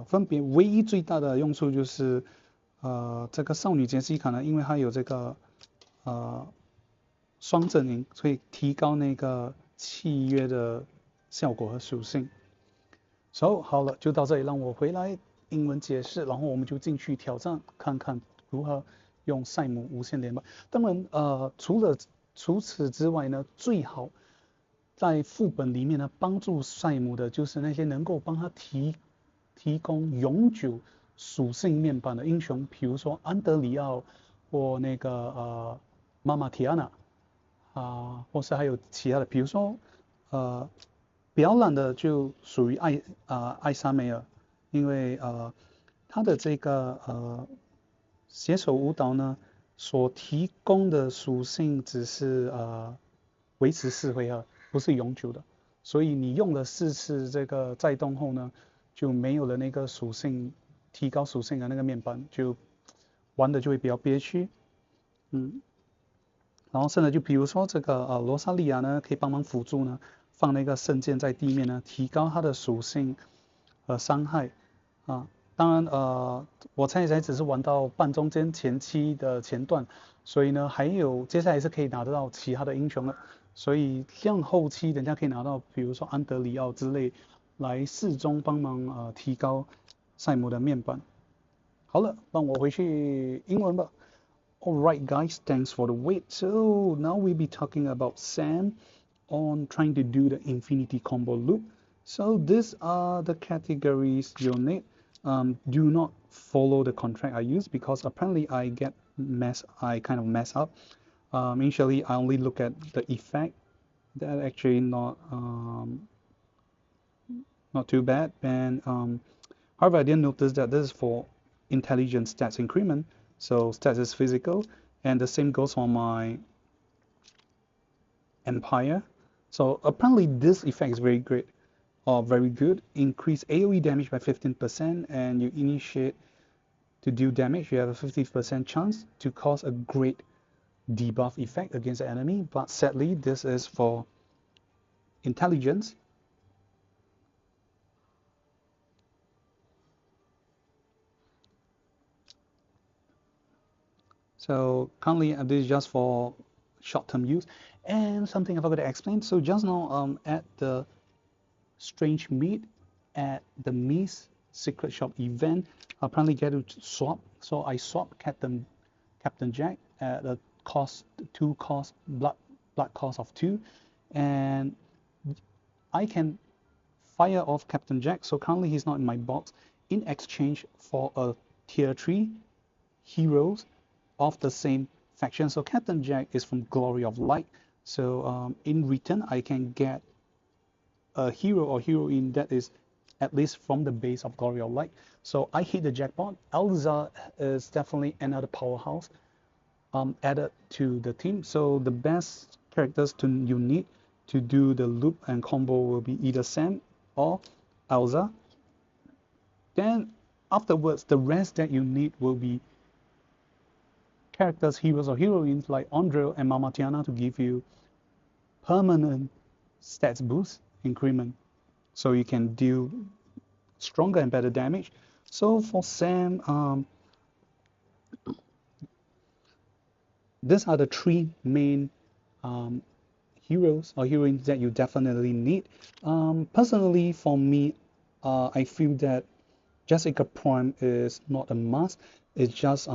分别，唯一最大的用处就是这个少女杰西卡呢，因为它有这个双阵营，所以提高那个契约的效果和属性。好了，就到这里，让我回来英文解释，然后我们就进去挑战，看看如何用赛姆无限连吧。当然除此之外呢，最好在副本里面呢帮助赛姆的就是那些能够帮他提供永久属性面板的英雄，比如说安德里奥或那个妈妈提安娜或是还有其他的，比如说比较懒的就属于艾莎梅尔，因为他的这个携手舞蹈呢所提供的属性只是维持4回合，不是永久的，所以你用了4次这个再动后呢，就没有了那个属性提高属性的那个面板，就玩的就会比较憋屈。然后甚至就比如说这个罗莎莉亚呢，可以帮忙辅助呢，放那个圣剑在地面呢，提高它的属性和伤害当然我猜只是玩到半中间前期的前段，所以呢还有接下来是可以拿得到其他的英雄了，所以像后期人家可以拿到比如说安德里奥之类来适中帮忙提高赛姆的面板。好了，让我回去英文吧。Alright guys, thanks for the wait. So now we'll be talking about Sam on trying to do the infinity combo loop. So these are the categories you'll need. Do not follow the contract I use because apparently I kind of mess up. Initially I only look at the effect. That actually not too bad. And however, I didn't notice that this is for intelligence stats increment. So stats is physical, and the same goes for my empire. So apparently this effect is very great, or very good. Increase AoE damage by 15%, and you initiate to deal damage. You have a 50% chance to cause a great debuff effect against the enemy. But sadly, this is for intelligence. So currently this is just for short-term use. And something I forgot to explain. So just now at the strange meat at the Miss Secret Shop event, I apparently get to swap. So I swapped Captain Jack at a blood cost of 2, and I can fire off Captain Jack. So currently he's not in my box, in exchange for a tier 3 heroes of the same faction. So Captain Jack is from Glory of Light. So in return, I can get a hero or heroine that is at least from the base of Glory of Light. So I hit the jackpot. Elza is definitely another powerhouse added to the team. So the best characters you need to do the loop and combo will be either Sam or Elza. Then afterwards, the rest that you need will be characters, heroes or heroines like Andrei and Mama Tiana to give you permanent stats boost increment, so you can deal stronger and better damage. So for Sam, these are the 3 main heroes or heroines that you definitely need. Personally, for me, I feel that Jessica Prime is not a must. It's just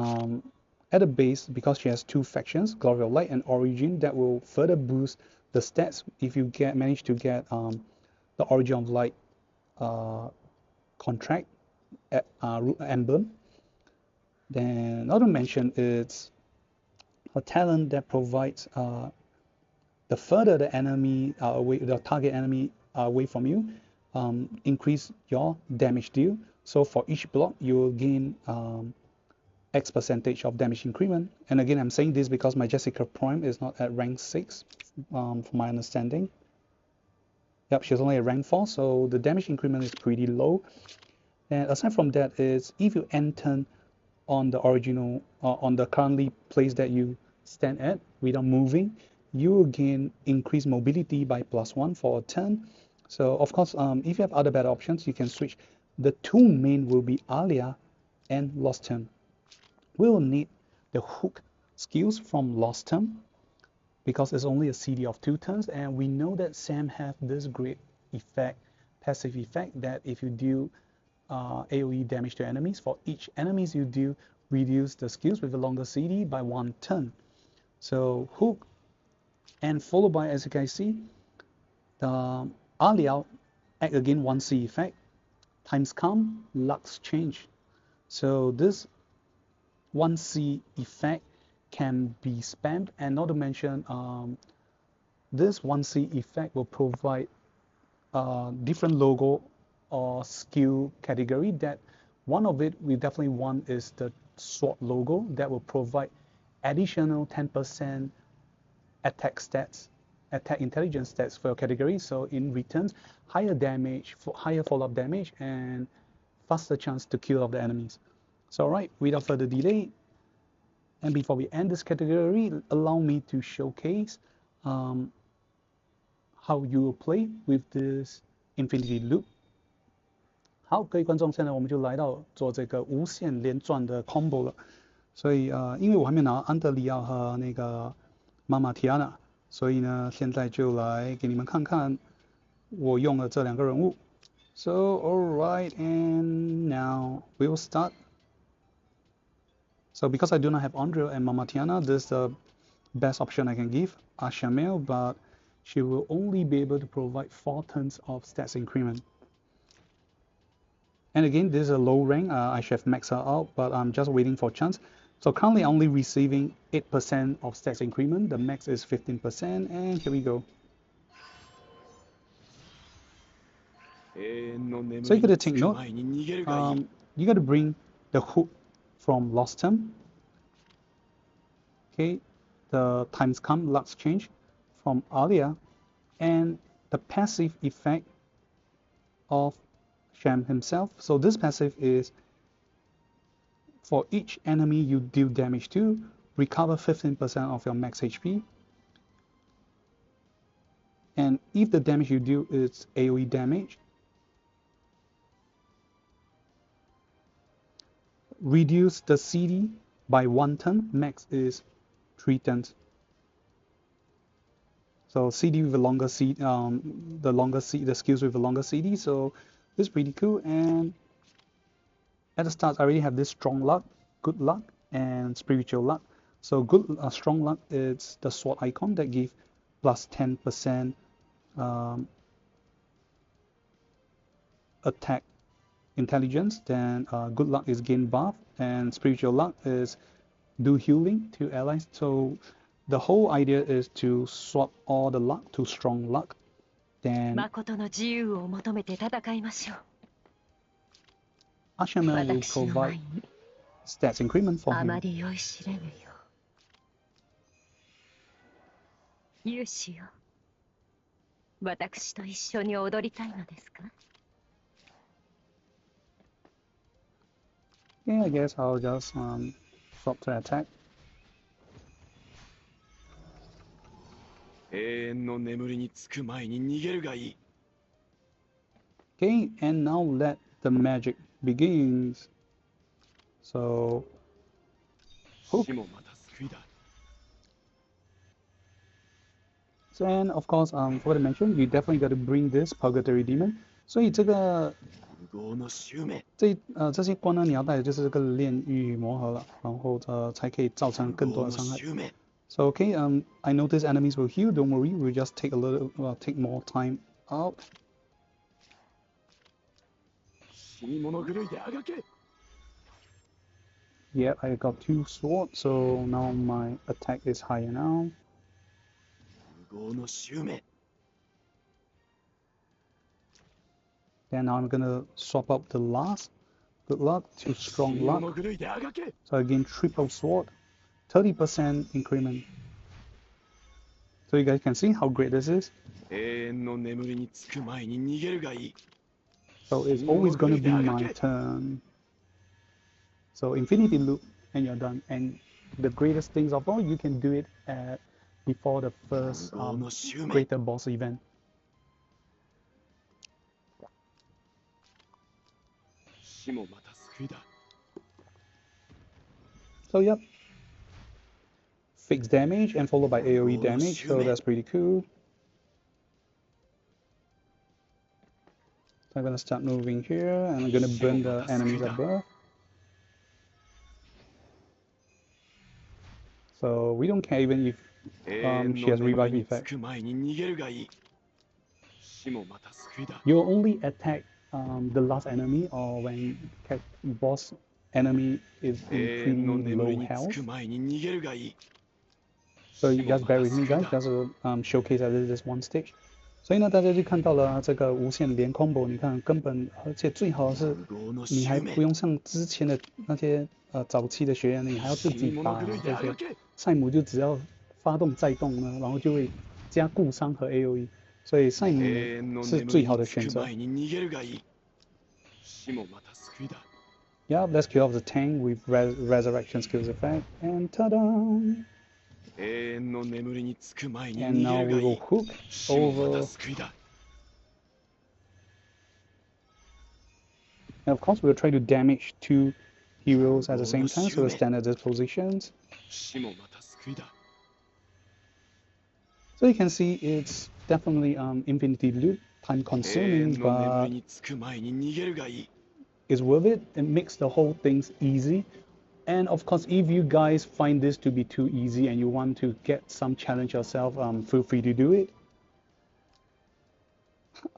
at the base, because she has 2 factions, Glory of Light and Origin, that will further boost the stats if you manage to get the Origin of Light contract emblem. Then not to mention it's a talent that provides the further the enemy away, the target enemy away from you, increase your damage deal. So for each block, you will gain X percentage of damage increment. And again, I'm saying this because my Jessica Prime is not at rank 6, from my understanding. Yep, she's only at rank 4, so the damage increment is pretty low. And aside from that, is if you enter on the original, on the currently place that you stand at without moving, you will gain increased mobility by +1 for a turn. So of course, if you have other better options, you can switch. The 2 main will be Alia and Lost Term. We will need the hook skills from Lost Term because it's only a CD of 2 turns, and we know that Sam have this great effect, passive effect, that if you deal AoE damage to enemies, for each enemies you deal, reduce the skills with a longer CD by 1 turn. So hook, and followed by, as you can see, the Alia act again 1C effect, times calm, lux change. So this 1C effect can be spammed, and not to mention this 1C effect will provide different logo or skill category. That one of it we definitely want is the sword logo that will provide additional 10% attack stats, attack intelligence stats for your category. So in returns, higher damage, higher follow-up damage, and faster chance to kill off the enemies. So alright, without further delay, and before we end this category, allow me to showcase how you will play with this infinity loop. 好，各位观众，现在我们就来到做这个无限连转的 combo 了。所以因为我还没拿安德里奥和那个妈妈提安娜，所以呢，现在就来给你们看看我用了这2个人物。So alright, and now we will start. So because I do not have Andrea and Mama Tiana, this is the best option I can give, Ashamel, but she will only be able to provide 4 turns of stats increment. And again, this is a low rank, I should have maxed her out, but I'm just waiting for chance. So currently only receiving 8% of stats increment, the max is 15%, and here we go. So you gotta take note, you gotta bring the hook from Lost Term. Okay, the times come, Lux change from Alia, and the passive effect of Shem himself. So this passive is for each enemy you deal damage to, recover 15% of your max HP. And if the damage you deal is AoE damage, reduce the CD by 1 turn, max is 3 turns. So CD with a longer CD, the skills with a longer CD, so this is pretty cool. And at the start I already have this strong luck, good luck, and spiritual luck. So good, strong luck is the sword icon that gives plus 10% attack intelligence. Then good luck is gain buff, and spiritual luck is do healing to allies. So the whole idea is to swap all the luck to strong luck. Then Ashamel will provide stats increment for him. Yeah, I guess I'll just swap to attack. Okay, and now let the magic begins. So hook. So, and of course, forgot to mention, you definitely got to bring this Purgatory Demon. 所以这些关呢，你要带的就是这个炼狱魔盒了，然后才可以造成更多的伤害。So okay, I notice enemies will heal. Don't worry, we'll just take take more time out. Yeah, I got 2 swords, so now my attack is higher now. Then now I'm gonna swap out the last good luck to strong luck. So again, triple sword, 30% increment. So you guys can see how great this is. So it's always gonna be my turn. So infinity loop and you're done. And the greatest things of all, you can do it before the first greater boss event. So yep, fixed damage and followed by AoE damage, so that's pretty cool. So I'm gonna start moving here and I'm gonna burn the enemies above. So we don't care even if she has revive effect. You'll only attack the last enemy or when boss enemy is in pretty low health. So you just bear with me guys, just showcase at this one stage. 所以呢，大家就看到了这个无限连 combo， 你看根本，而且最好的是你还不用像之前的那些早期的学员，你还要自己打这些，赛姆就只要发动再动呢，然后就会加固伤和 AoE， 所以赛姆是最好的选择。Yeah, let's kill off the tank with resurrection skills effect, and ta-da! And now we will hook over. And of course, we'll try to damage 2 heroes at the same time, so we'll stand at these positions. So you can see it's definitely infinity loop, time consuming, but it's worth it. It makes the whole thing easy. And of course, if you guys find this to be too easy and you want to get some challenge yourself, feel free to do it.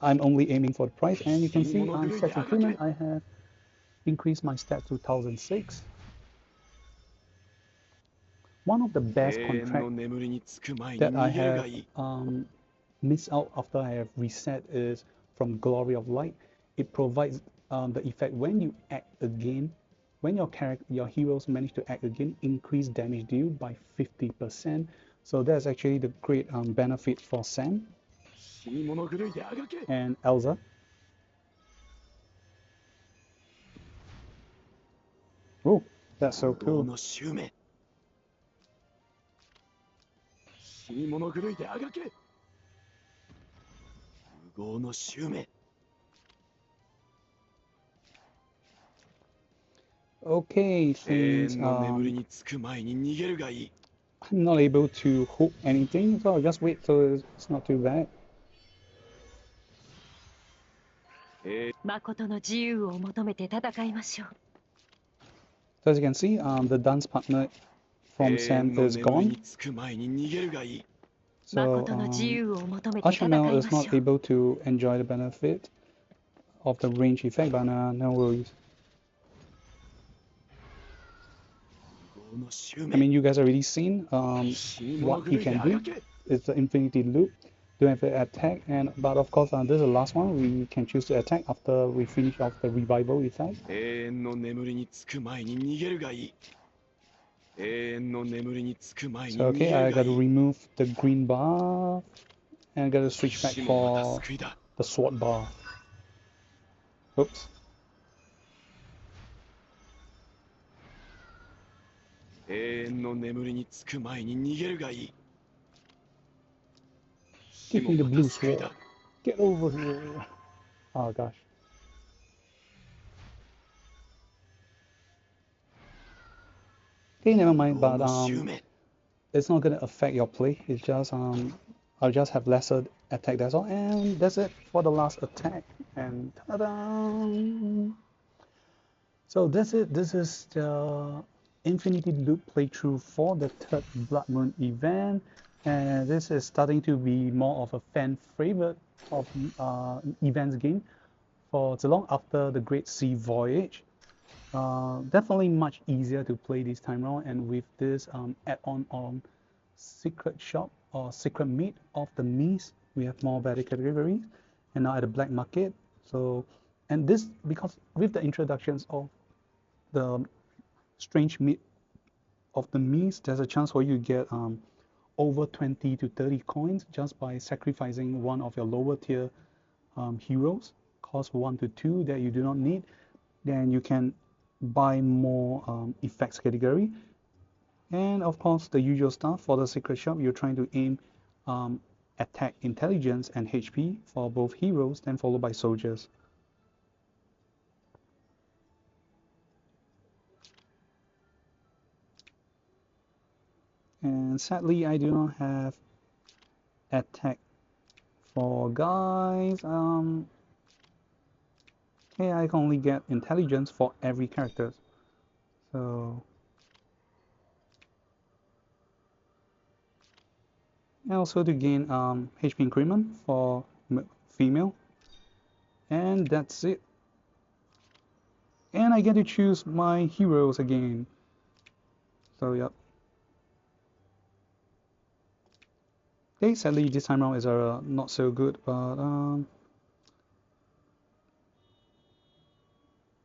I'm only aiming for the price, and you can see on stats increment, I have increased my stats to 1006. One of the best contracts that I have missed out after I have reset is from Glory of Light. It provides the effect when you act again, when your heroes manage to act again, increase damage deal by 50%. So that's actually the great benefit for Sam and Elsa. Oh, that's so cool. Okay, since I'm not able to hook anything, so I'll just wait till it's not too bad. So as you can see, the dance partner from Sam is gone. So Ashamel is not able to enjoy the benefit of the range effect, but no worries. I mean, you guys already seen what he can do. It's the infinity loop. Don't have to attack, but of course, this is the last one. We can choose to attack after we finish off the revival effect. So okay, I got to remove the green bar and I got to switch back for the sword bar. Oops. Give me the blue sword. Get over here. Oh gosh. Okay, never mind, but it's not gonna affect your play. It's just I'll just have lesser attack, that's all, and that's it for the last attack. And ta-da! So that's it. This is the Infinity Loop playthrough for the third Blood Moon event, and this is starting to be more of a fan favorite of events game for so long after the Great Sea Voyage. Definitely much easier to play this time around, and with this add-on on Secret Shop or Secret Meat of the Mist, we have more better categories, and now at the black market. So, and this because with the introductions of the strange meat of the Mist, there's a chance for you to get over 20 to 30 coins just by sacrificing one of your lower tier heroes, cost 1 to 2 that you do not need. Then you can buy more effects category, and of course the usual stuff for the secret shop. You're trying to aim attack, intelligence, and HP for both heroes, then followed by soldiers. And sadly, I do not have attack for guys. Okay, I can only get intelligence for every character. So, and also to gain HP increment for female. And that's it. And I get to choose my heroes again. So, yep. Okay, sadly this time around is not so good, but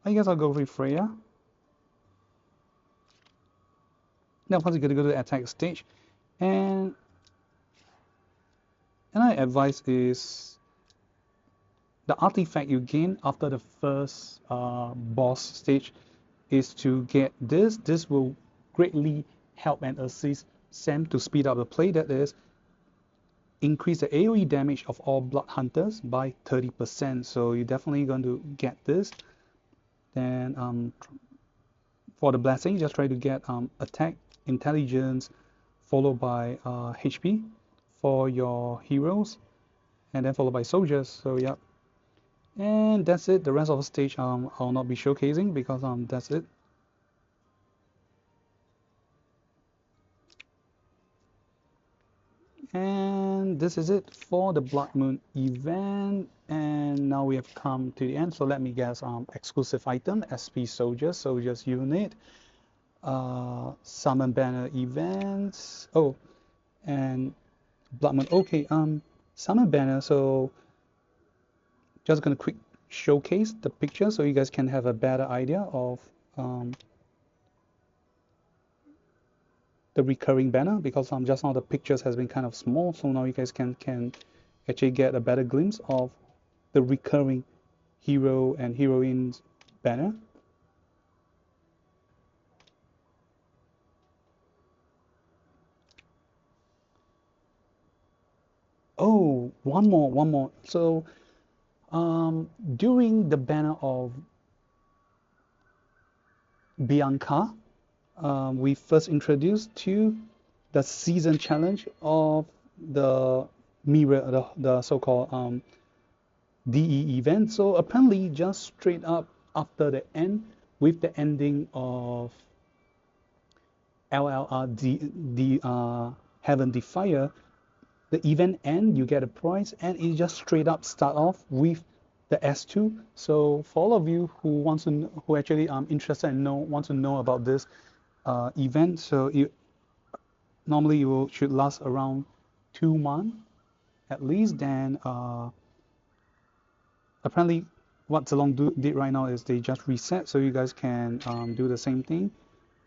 I guess I'll go with Freya. Now, of course, you got to go to the attack stage, and I advise is the artifact you gain after the first boss stage is to get this. This will greatly help and assist Sam to speed up the play. That is, increase the AoE damage of all blood hunters by 30%. So you're definitely going to get this. Then for the blessing, just try to get attack, intelligence, followed by HP for your heroes, and then followed by soldiers. So yeah, and that's it. The rest of the stage I'll not be showcasing because that's it. And this is it for the Blood Moon event. And now we have come to the end. So let me guess, exclusive item, SP Soldiers unit, Summon Banner events. Oh, and Blood Moon. Okay, Summon Banner. So just gonna quick showcase the picture so you guys can have a better idea of the recurring banner, because just now the pictures has been kind of small, so now you guys can actually get a better glimpse of the recurring hero and heroine's banner. Oh, one more. So during the banner of Bianca, we first introduced to the season challenge of the mirror, the so-called DE event. So apparently, just straight up after the end, with the ending of LLR Heaven Defier, the event end, you get a prize, and it just straight up start off with the S2. So for all of you who who actually interested and want to know about this event, so normally it should last around 2 months at least. Then apparently what Zilong did right now is they just reset, so you guys can do the same thing.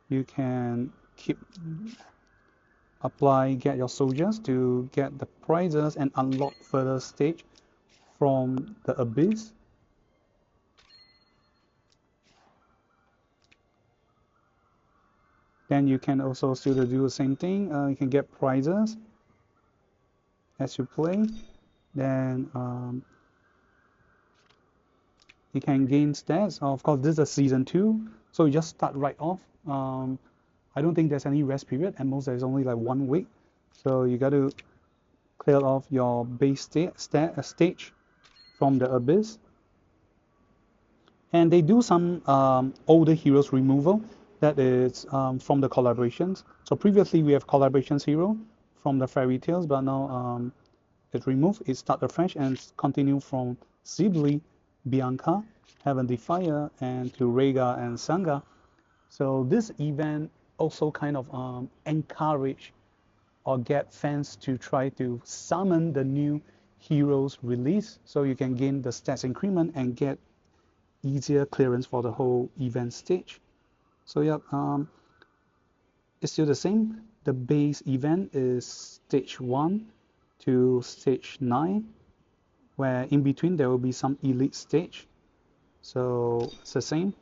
You can get your soldiers to get the prizes and unlock further stage from the abyss. Then you can also still do the same thing. You can get prizes as you play. Then you can gain stats. Of course, this is a season 2, so you just start right off. I don't think there's any rest period, and most there's only like 1 week. So you got to clear off your base stage from the abyss. And they do some older heroes removal, that is from the collaborations. So previously we have collaborations hero from the fairy tales, but now it's removed. It start afresh and continue from Sibley, Bianca, Heaven Defier, and to Reiga and Sange. So this event also kind of encourage or get fans to try to summon the new heroes release, so you can gain the stats increment and get easier clearance for the whole event stage. So yeah, it's still the same. The base event is stage 1 to stage 9, where in between there will be some elite stage. So it's the same.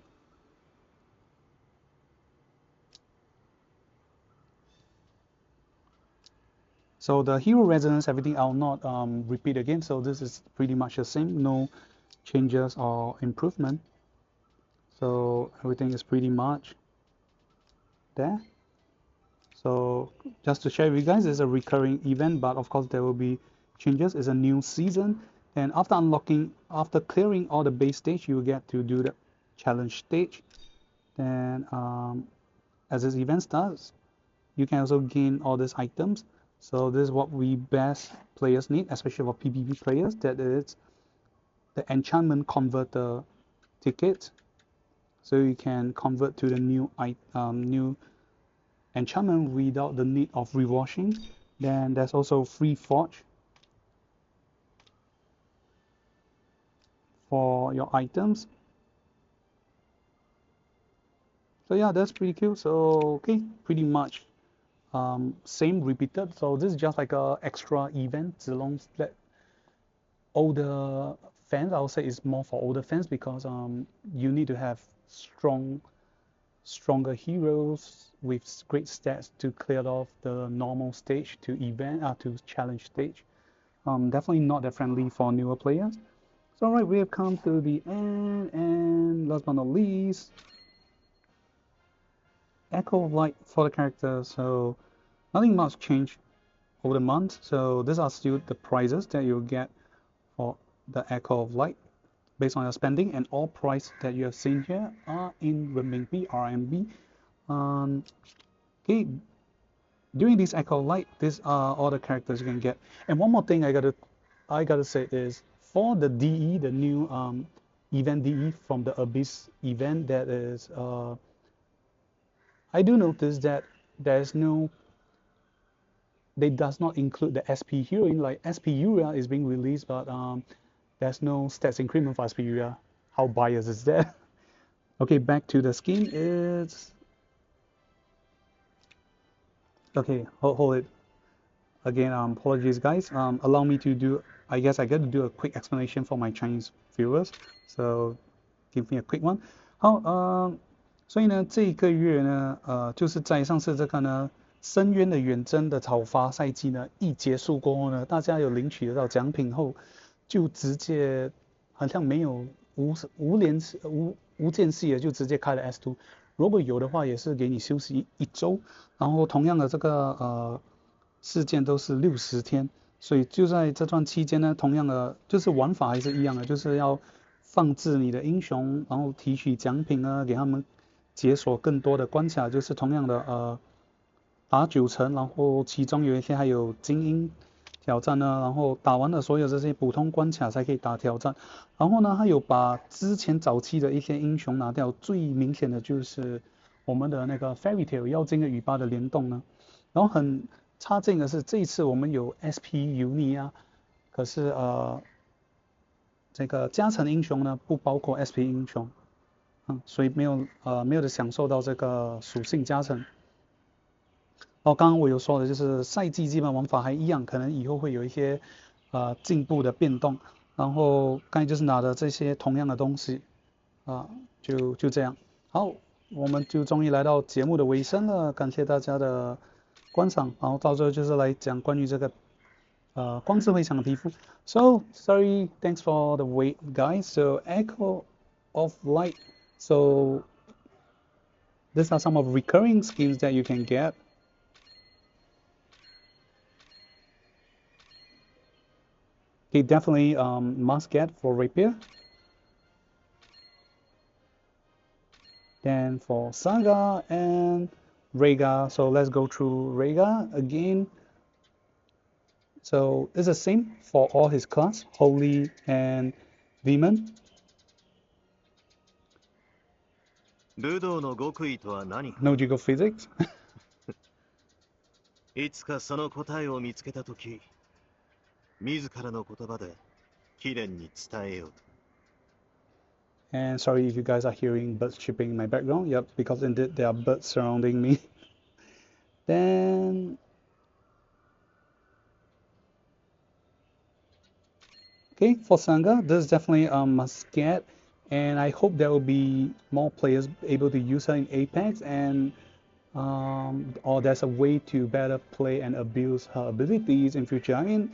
So the hero resonance, everything I'll not repeat again. So this is pretty much the same, no changes or improvement. So everything is pretty much there. So just to share with you guys, it's a recurring event, but of course there will be changes. It's a new season, and after clearing all the base stage, you get to do the challenge stage. Then as this event starts, you can also gain all these items. So this is what we best players need, especially for PvP players. That is the enchantment converter ticket, so you can convert to the new enchantment without the need of rewashing. Then there's also free forge for your items. So yeah, that's pretty cool. So okay, pretty much same repeated. So this is just like a extra event. Zilong that older fans, I would say, is more for older fans, because you need to have stronger heroes with great stats to clear off the normal stage to to challenge stage. Definitely not that friendly for newer players. So alright, we have come to the end, and last but not least, Echo of Light for the characters. So nothing much changed over the month. So these are still the prizes that you'll get for the Echo of Light based on your spending, and all prices that you have seen here are in renminbi, RMB. Okay, during this echo light, these are all the characters you can get. And one more thing I gotta say is for the DE, the new event DE from the Abyss event, that is I do notice that there's no, they does not include the SP heroine. Like SP Yuria is being released, but there's no stats increment for SP Yuria. How biased is that? Okay, back to the skin. It's okay. Hold it. Again, apologies, guys. Allow me to do. I guess I got to do a quick explanation for my Chinese viewers. So, give me a quick one. 好，所以呢，这个月呢，就是在上次这个呢，深渊的远征的草伐赛季呢，一结束过后呢，大家有领取得到奖品后，就直接好像没有无间隙的就直接开了 S2。如果有的话，也是给你休息一周。然后同样的这个事件都是60天，所以就在这段期间呢，同样的就是玩法还是一样的，就是要放置你的英雄，然后提取奖品呢，给他们解锁更多的关卡，就是同样的打9层，然后其中有一些还有精英挑战呢，然后打完了所有这些普通关卡才可以打挑战。然后呢，他有把之前早期的一些英雄拿掉，最明显的就是我们的那个 Fairy Tail 妖精的尾巴的联动呢。然后很差劲的是，这一次我们有 SP Yuria，可是这个加成英雄呢不包括 SP 英雄，所以没有的享受到这个属性加成。刚刚我有说的就是赛季基本玩法还一样，可能以后会有一些进步的变动。然后刚才就是拿的这些同样的东西就这样。好，我们就终于来到节目的尾声了，感谢大家的观赏。然后到最后就是来讲关于这个光智慧强的皮肤。So sorry, thanks for the wait, guys. So Echo of Light. So these are some of recurring skins that you can get. They definitely must get for Rapier. Then for Sange and Reiga, so let's go through Reiga again. So it's the same for all his class, Holy and Demon. 武道の極意とは何か No jiggle physics. いつかその答えを見つけたとき、自らの言葉で貴殿に伝えようと。 And sorry if you guys are hearing birds chirping in my background. Yep, because indeed there are birds surrounding me. Then okay, for Sange, this is definitely a must get, and I hope there will be more players able to use her in Apex, and or there's a way to better play and abuse her abilities in future. I mean,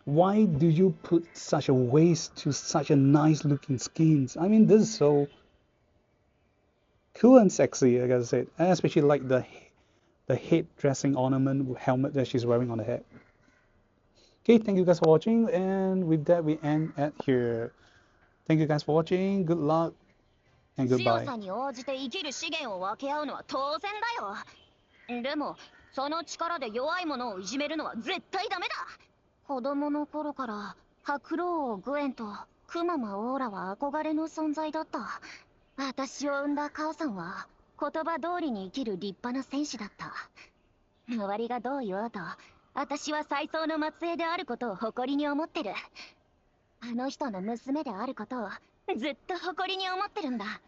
why do you put such a waste to such a nice looking skins? I mean, this is so cool and sexy, I gotta say. I especially like the head dressing ornament helmet that she's wearing on the head. Okay, thank you guys for watching, and with that we end at here. Thank you guys for watching. Good luck and 強 goodbye. さに応じて生きる資源を分け合うのは当然だよ。でもその力で弱い者をいじめるのは絶対ダメだ。子供の頃から白老王グエンとクママオーラは憧れの存在だった。私を産んだ母さんは言葉通りに生きる立派な戦士だった。周りがどう言おうと、私は最早の末裔であることを誇りに思ってる。あの人の娘であることをずっと誇りに思ってるんだ。